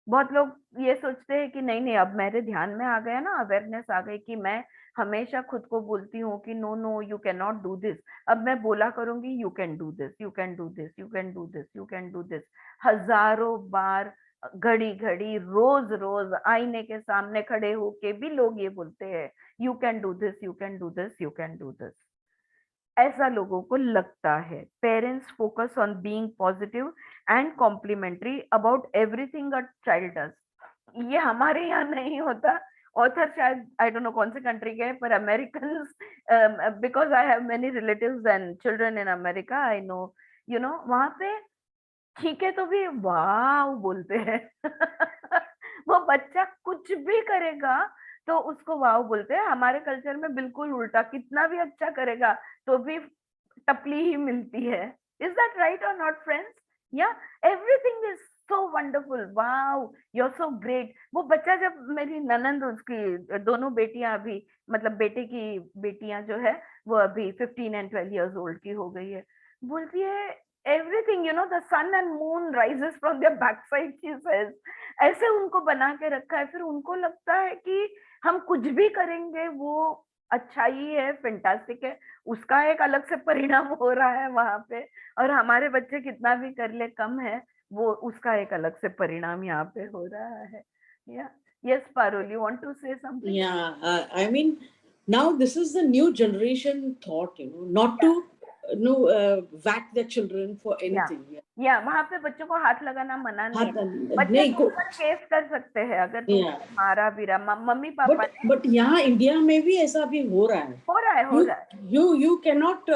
बहुत लोग ये सोचते हैं कि नहीं नहीं, अब मेरे ध्यान में आ गया ना, अवेयरनेस आ गई कि मैं हमेशा खुद को बोलती हूँ कि no no you can not do this, अब मैं बोला करूंगी you can do this, you can do this, you can do this, you can do this, हजारों बार, घड़ी घड़ी, रोज रोज आईने के सामने खड़े होके भी लोग ये बोलते हैं you can do this, you can do this, you can do this. ऐसा लोगों को लगता है। Parents focus on being positive and complimentary about everything a child does. ये हमारे यहाँ नहीं होता। ऑथर शायद आई डोंट नो कौन से कंट्री के हैं, पर American, because I have many relatives and children in America, I know, you know, वहां पे ठीक है तो भी वाह बोलते हैं। वो बच्चा कुछ भी करेगा तो उसको वाव बोलते हैं। हमारे कल्चर में बिल्कुल उल्टा, कितना भी अच्छा करेगा तो भी टपली ही मिलती है। इज दैट राइट और नॉट फ्रेंड्स? या everything is so wonderful, wow you are so great. वो बच्चा, जब मेरी ननंद, उसकी दोनों बेटियां अभी, मतलब बेटे की बेटियां जो है वो अभी 15 एंड 12 इयर्स ओल्ड की हो गई है, बोलती है everything, you know, the sun and moon rises from their back side, she says. ऐसे उनको बना के रखा है, फिर उनको लगता है कि हम कुछ भी करेंगे वो अच्छा ही है, फैंटास्टिक है, उसका एक अलग से परिणाम हो रहा है वहां पे, और हमारे बच्चे कितना भी कर ले कम है, वो उसका एक अलग से परिणाम यहाँ पे हो रहा है। या yes Parul, you want to say something? Yeah, I mean, now this is the new generation thought, not to whack their children for anything. या वहां पे बच्चों को हाथ लगाना मना नहीं है, बच्चे नहीं को ऊपर केस कर सकते हैं अगर तुमने मारा बीरा, मम्मी पापा ने। बट यहाँ इंडिया में भी ऐसा भी हो रहा है, हो रहा है। You can not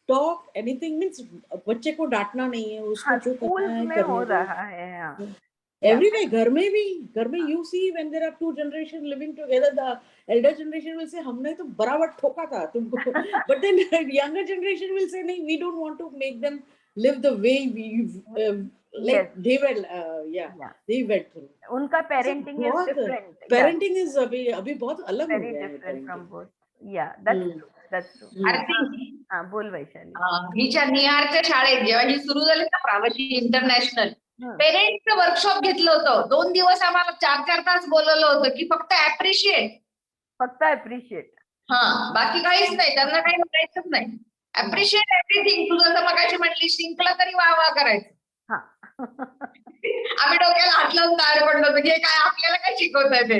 talk anything, means बच्चे को डांटना नहीं है, उसको जो करना है में हो रहा है। Everywhere, घर में you see when there are two generations living together, the elder generation will say हमने तो बराबर ठोका था तुमको, but then younger generation will say नहीं, we don't want to make them live the way we like they were, they went through. उनका parenting is different. Parenting is अभी बहुत अलग हो very गया है different from both. Yeah, that's true. हाँ बोल वैशाली। हिच्या निहारच्या शाळेत जेव्हा ही सुरू झाली ना प्रावशी इंटरनॅशनल, पेरेंट्सचं वर्कशॉप घेतलं होतं, 2 दिवस आम्हाला 4-4 तास बोलवलं होतं की फक्त ऍप्रिशिएट, बाकी काहीच नाही, त्यांना काही म्हणायचंच नाही, ऍप्रिशिएट एव्हरीथिंग. तू जसं मगाशी म्हणली शिंकलं तरी वाह करायचं. आम्ही डोक्याला हात लावून तयार पडलो होतो की काय आपल्याला काय शिकवताय ते.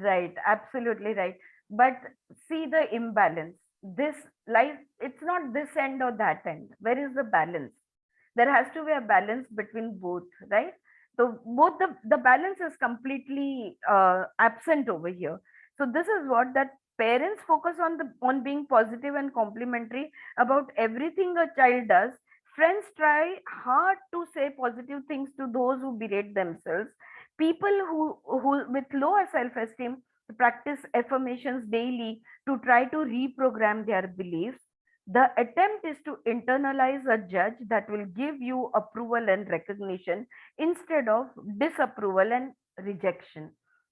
Right, absolutely right. But see the imbalance. this life, it's not this end or that end. Where is the balance? There has to be a balance between both, right? So both the balance is completely absent over here. So this is what that parents focus on being positive and complimentary about everything a child does. Friends try hard to say positive things to those who berate themselves. People who with lower self-esteem practice affirmations daily to try to reprogram their beliefs. The attempt is to internalize a judge that will give you approval and recognition instead of disapproval and rejection.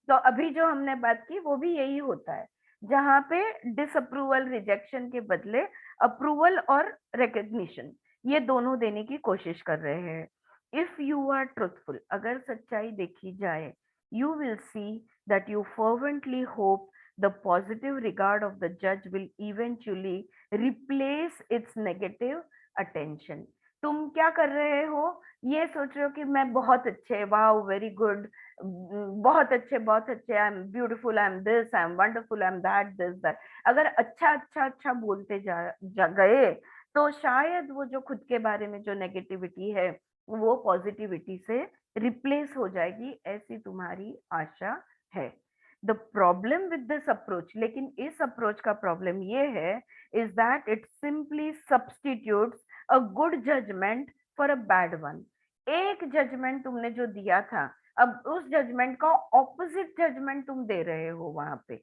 तो अभी जो हमने बात की वो भी यही होता है, जहाँ पे डिसअप्रूवल रिजेक्शन के बदले अप्रूवल और रिकग्निशन ये दोनों देने की कोशिश कर रहे हैं. इफ यू आर ट्रुथफुल, अगर सच्चाई देखी जाए, you will see that you fervently hope the positive regard of the judge will eventually replace its negative attention. तुम क्या कर रहे हो? ये सोच रहे हो कि मैं बहुत अच्छे, वाओ वेरी गुड, बहुत अच्छे, I am beautiful, I am this, I am wonderful, I am that, this that. अगर अच्छा बोलते जा गए तो शायद वो जो खुद के बारे में जो नेगेटिविटी है वो पॉजिटिविटी से रिप्लेस हो जाएगी, ऐसी तुम्हारी आशा है. The problem with this approach, लेकिन इस अप्रोच का प्रॉब्लम ये है, is that it simply substitutes a good judgement for a bad one. एक जजमेंट तुमने जो दिया था, अब उस जजमेंट का ऑपोजिट जजमेंट तुम दे रहे हो वहां पे.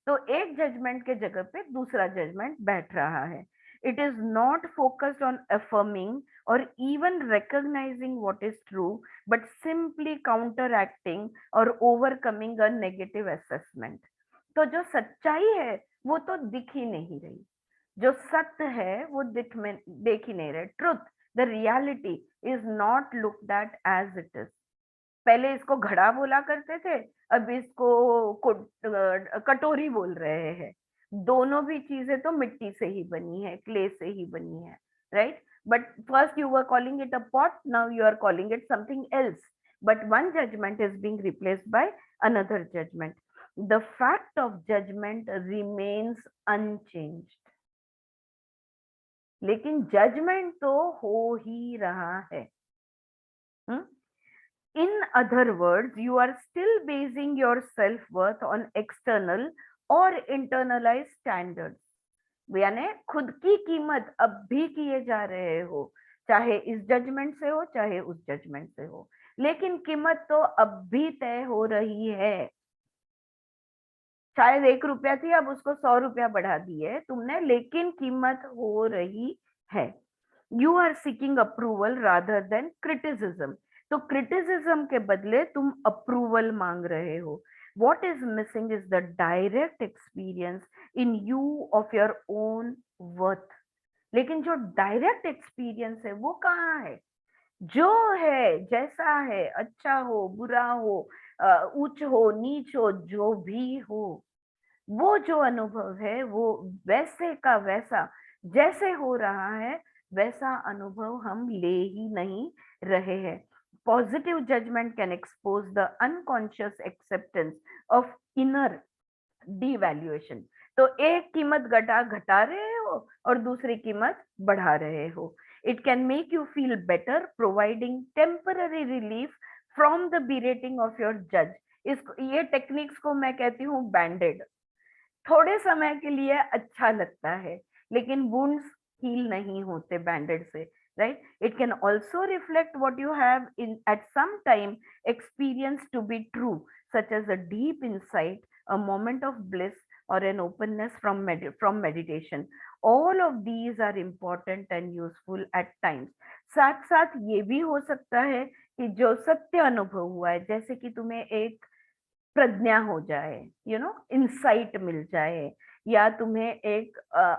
तो एक जजमेंट के जगह पे दूसरा जजमेंट बैठ रहा है. It is not focused on affirming or even recognizing what is true, but simply counteracting or overcoming a negative assessment. तो जो सच्चाई है वो तो दिख ही नहीं रही, जो सत्य है वो देख ही नहीं रहे. Truth, the reality is not looked at as it is. पहले इसको घड़ा बोला करते थे, अब इसको कटोरी बोल रहे हैं. दोनों भी चीजें तो मिट्टी से ही बनी है, क्ले से ही बनी है, right? But first you were calling it a pot, now you are calling it something else. But one judgement is being replaced by another judgement. The fact of judgement remains unchanged. लेकिन judgement तो हो ही रहा है. In other words, you are still basing your self-worth on external और internalized standards. यानी खुद की कीमत अब भी किए जा रहे हो, चाहे इस जजमेंट से हो चाहे उस जजमेंट से हो, लेकिन कीमत तो अब भी तय हो रही है. शायद 1 रुपया थी, अब उसको 100 रुपया बढ़ा दिए तुमने, लेकिन कीमत हो रही है. You are seeking approval rather than criticism. तो क्रिटिसिज्म के बदले तुम अप्रूवल मांग रहे हो. What is missing is the direct experience in you of your own worth. लेकिन जो डायरेक्ट एक्सपीरियंस है वो कहाँ है? जो है, जैसा है, अच्छा हो, बुरा हो, उच्च हो, नीच हो, जो भी हो, वो जो अनुभव है वो वैसे का वैसा, जैसे हो रहा है वैसा अनुभव हम ले ही नहीं रहे हैं. Positive judgment can expose the unconscious acceptance of inner devaluation. तो एक कीमत घटा रहे हो और दूसरी कीमत बढ़ा रहे हो. It can make you feel better, providing temporary relief from the berating of your judge. ये टेक्निक्स को मैं कहती हूँ बैंडेड. थोड़े समय के लिए अच्छा लगता है, लेकिन wounds heal नहीं होते बैंडेड से, right? It can also reflect what you have in at some time experienced to be true, such as a deep insight, a moment of bliss, or an openness from meditation. All of these are important and useful at times. साथ साथ ये भी हो सकता है कि जो सत्य अनुभव हुआ है, जैसे कि तुम्हें एक प्रज्ञा हो जाए, इंसाइट मिल जाए, या तुम्हें एक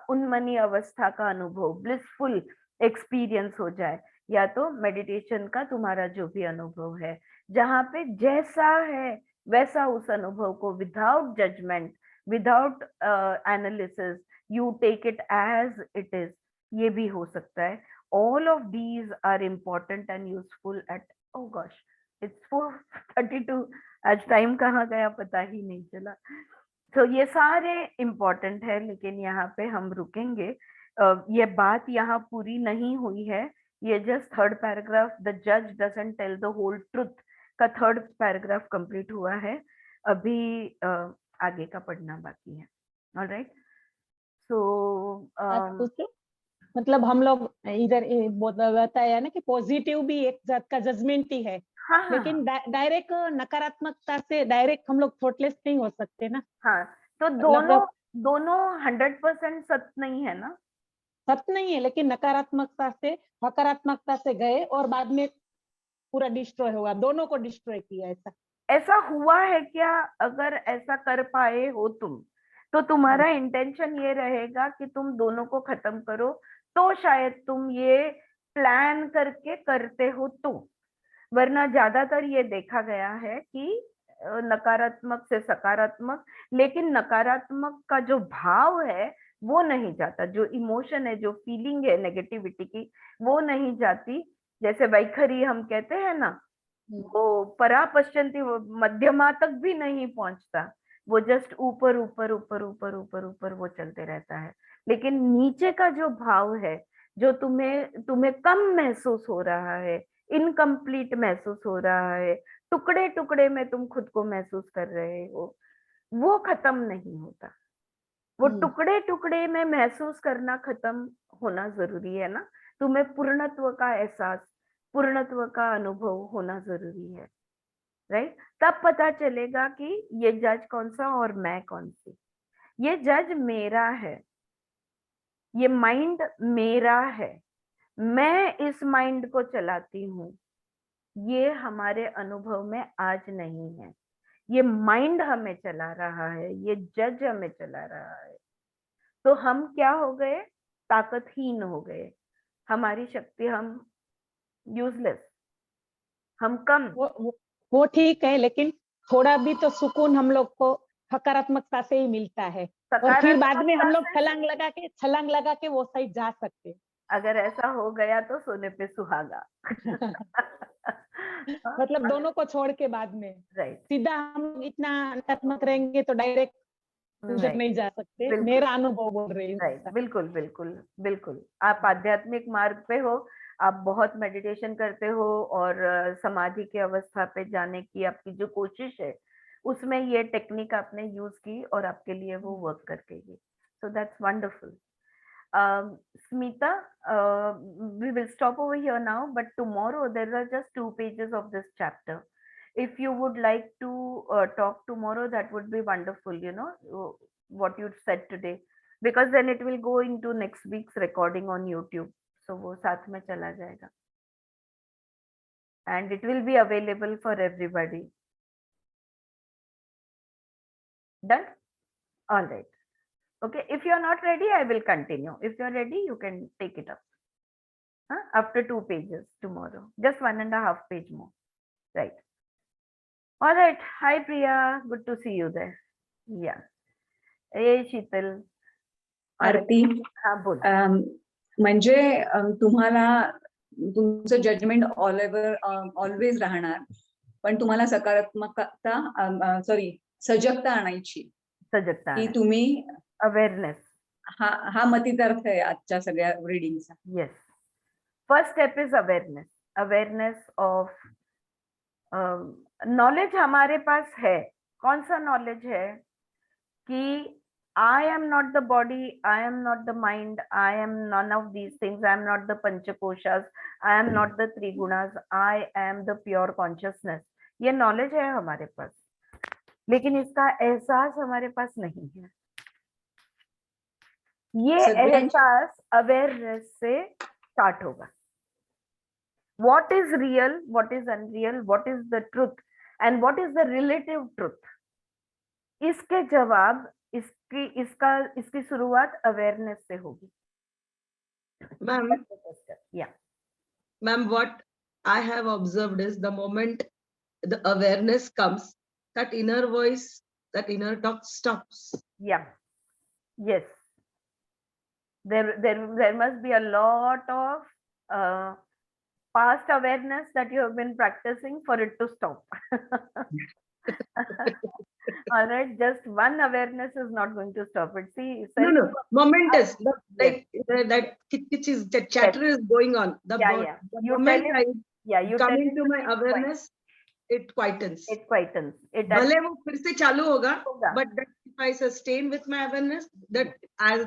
उन्मनी अवस्था का अनुभव, ब्लिसफुल एक्सपीरियंस हो जाए, या तो मेडिटेशन का तुम्हारा जो भी अनुभव है, जहाँ पे जैसा है वैसा उस अनुभव को without judgement, without analysis, you take it as it is, ये भी हो सकता है. All of these are important and useful at, oh gosh, it's 4:32. आज टाइम कहाँ गया पता ही नहीं चला. तो ये सारे इम्पोर्टेंट है, लेकिन यहाँ पे हम रुकेंगे। ये बात यहाँ पूरी नहीं हुई है, ये जस्ट थर्ड पैराग्राफ, द जज doesn't tell the whole truth का थर्ड पैराग्राफ कंप्लीट हुआ है। अभी आगे का पढ़ना बाकी है। ऑलराइट, सो बात पूछो। मतलब हम लोग इधर बताया ना कि पॉजिटिव भी एक जात का जजमेंट ही है, हाँ हाँ लेकिन डायरेक्ट नकारात्मकता से डायरेक्ट हम लोग थॉटलेस नहीं हो सकते ना। हाँ, तो मतलब दोनों 100% सत्य नहीं है ना। सत्य नहीं है, लेकिन नकारात्मकता से गए और बाद में पूरा डिस्ट्रॉय हुआ, दोनों को डिस्ट्रॉय किया। ऐसा हुआ है क्या? अगर ऐसा कर पाए हो तुम, तो तुम्हारा इंटेंशन ये रहेगा कि तुम दोनों को खत्म करो, तो शायद तुम ये प्लान करके करते हो तो। वरना ज्यादातर ये देखा गया है कि नकारात्मक से सकारात्मक, लेकिन नकारात्मक का जो भाव है वो नहीं जाता, जो इमोशन है, जो फीलिंग है नेगेटिविटी की, वो नहीं जाती। जैसे वैखरी हम कहते हैं ना, वो परा पश्चंती, वो मध्यमा तक भी नहीं पहुंचता, वो जस्ट ऊपर ऊपर ऊपर ऊपर ऊपर ऊपर वो चलते रहता है। लेकिन नीचे का जो भाव है, जो तुम्हें तुम्हें कम महसूस हो रहा है, इनकम्प्लीट महसूस हो रहा है, टुकड़े टुकड़े में तुम खुद को महसूस कर रहे हो, वो खत्म नहीं होता। वो टुकड़े टुकड़े में महसूस करना खत्म होना जरूरी है ना। तुम्हें पूर्णत्व का एहसास, पूर्णत्व का अनुभव होना जरूरी है, राइट? तब पता चलेगा कि ये जज कौन सा और मैं कौन सी। ये जज मेरा है, ये माइंड मेरा है, मैं इस माइंड को चलाती हूँ। ये हमारे अनुभव में आज नहीं है, ये माइंड हमें चला रहा है, ये जज हमें चला रहा है। तो हम क्या हो गए? ताकतहीन हो गए, हमारी शक्ति, हम यूजलेस, हम कम। वो ठीक है, लेकिन थोड़ा भी तो सुकून हम लोग को सकारात्मकता से ही मिलता है, और फिर बाद में हम लोग छलांग लगा के वो साइड जा सकते। अगर ऐसा हो गया तो सोने पे सुहागा। मतलब दोनों को छोड़ के बाद में राइट, सीधा हम इतना नकारात्मक रहेंगे तो डायरेक्ट उधर नहीं जा सकते। बिल्कुल। मेरा अनुभव बोल रही हूँ। राइट, बिल्कुल बिल्कुल बिल्कुल। आप आध्यात्मिक मार्ग पे हो, आप बहुत मेडिटेशन करते हो, और समाधि की अवस्था पे जाने की आपकी जो कोशिश है, उसमें ये टेक्निक आपने यूज की और आपके लिए वो वर्क करके गई। So that's wonderful. Smita, we will stop over here now, but tomorrow there are just 2 pages of this chapter. If you would like to talk tomorrow, that would be wonderful, you know, what you said today, because then it will go into next week's recording on YouTube. So वो साथ में चला जाएगा, and it will be available for everybody. Done? All right. Okay, if you are not ready, I will continue. If you are ready, you can take it up. After 2 pages tomorrow, just 1.5 page more, right? All right. Hi Priya, good to see you there. Yeah. Hey Sheetal. आरती, हाँ बोल. म्हणजे तुम्हाला तुमचं judgement always राहणार, पण तुम्हाला सकारात्मकता सजगता आणायची, सजगता की तुम्ही अवेअरनेस. हा मतितार्थ आहे आजच्या सगळ्या रीडिंगचा. Yes, first step is awareness. Awareness of knowledge हमारे पास है. कौन सा नॉलेज है? कि I am not the body, I am not the mind, I am none of these things, I am not the panchakoshas, I am not the trigunas, I am the pure consciousness. ये knowledge है हमारे पास, लेकिन इसका एहसास हमारे पास नहीं है. ये एहसास अवेयरनेस से स्टार्ट होगा. What is real, what is unreal, what is the truth and what is the relative truth? इसके जवाब, इसकी शुरुआत अवेयरनेस से होगी. Ma'am, yeah. Ma'am, what I have observed is the moment the awareness comes, that inner voice, that inner talk stops. Yeah. Yes. There must be a lot of past awareness that you have been practicing for it to stop. All right, just one awareness is not going to stop it. See, No. Momentous. Yes. That which is the chatter is going on. The Yeah. the You moment tell I you come tell it into to my keep quiet. awareness, it quietens. It quietens. It भले वो फिर से चालू होगा, होगा. but that if I sustain with my awareness, that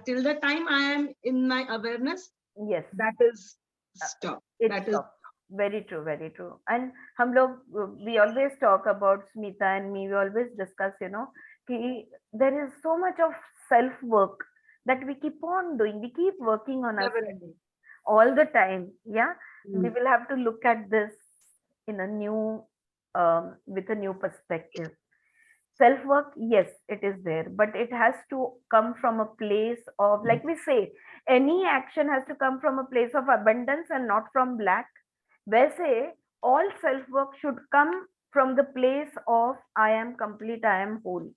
till the time I am in my awareness, Yes. that is stop. It That stops. Very true, very true. And हम लोग we always talk about Smita and me. We always discuss, कि there is so much of self work that we keep on doing. We keep working on never ourselves ending. all the time. Yeah, we Mm. will have to look at this in a new, with a new perspective. Self work, yes, it is there, but it has to come from a place of, like we say, any action has to come from a place of abundance and not from lack. Where all self work should come from the place of I am complete, I am whole.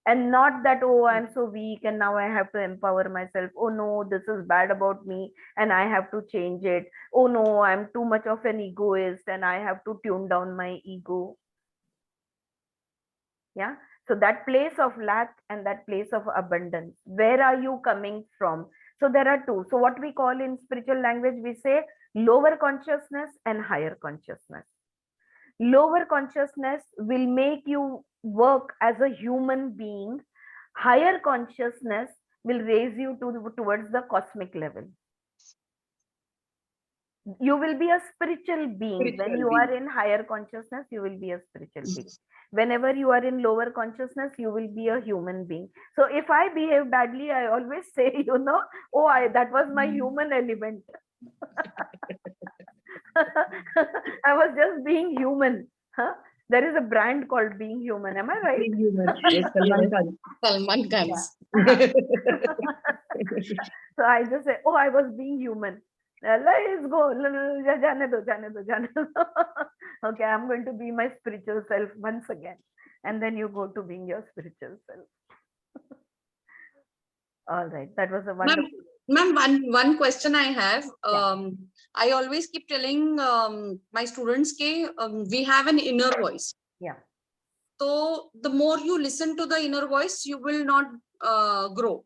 And not that, oh, I'm so weak and now I have to empower myself. Oh no, this is bad about me and I have to change it. Oh no, I'm too much of an egoist and I have to tune down my ego. Yeah. So that place of lack and that place of abundance, where are you coming from? So there are two. So what we call in spiritual language, we say lower consciousness and higher consciousness. Lower consciousness will make you work as a human being. Higher consciousness will raise you towards the cosmic level. You will be a spiritual being. When you are in higher consciousness, you will be a spiritual being. Whenever you are in lower consciousness, you will be a human being. So if I behave badly, I always say, oh, that was my human element. I was just being human. Huh? There is a brand called Being Human. Am I right? Being human. Yes, Salman Khan. Salman Khan. So I just say, oh, I was being human. Let's go. Jane do. Okay, I'm going to be my spiritual self once again. And then you go to being your spiritual self. All right. That was a wonderful. Ma'am, one question I have. I always keep telling my students we have an inner voice. Yeah. So the more you listen to the inner voice, you will not grow.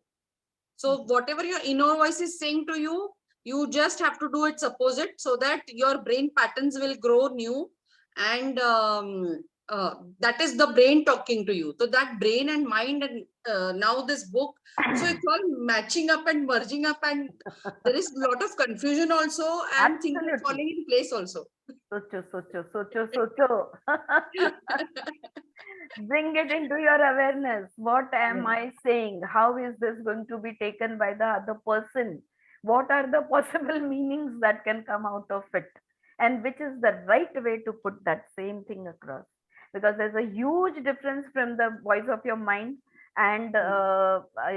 So whatever your inner voice is saying to you, you just have to do its opposite so that your brain patterns will grow new. And that is the brain talking to you. So that brain and mind and now this book, so it's all matching up and merging up, and there is a lot of confusion also, and things are falling in place also. Socho. Bring it into your awareness. What am I saying? How is this going to be taken by the other person? What are the possible meanings that can come out of it? And which is the right way to put that same thing across? Because there's a huge difference from the voice of your mind and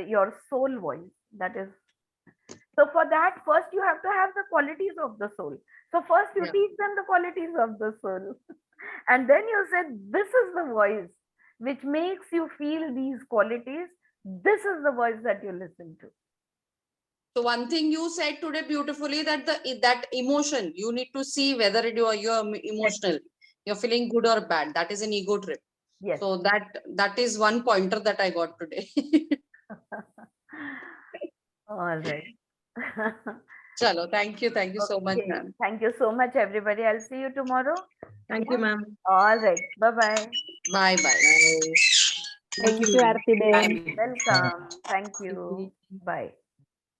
your soul voice. That is. So for that, first you have to have the qualities of the soul. So first you teach them the qualities of the soul. And then you said, this is the voice which makes you feel these qualities. This is the voice that you listen to. So one thing you said today beautifully, that that emotion, you need to see whether you're emotional, you're feeling good or bad. That is an ego trip. Yes. So that is one pointer that I got today. All right. Chalo, thank you so much, ma'am. Thank you so much, everybody. I'll see you tomorrow. Thank you, ma'am. All right. Bye-bye. Bye. Thank you, Aarti Ben. Welcome. Thank you. Bye.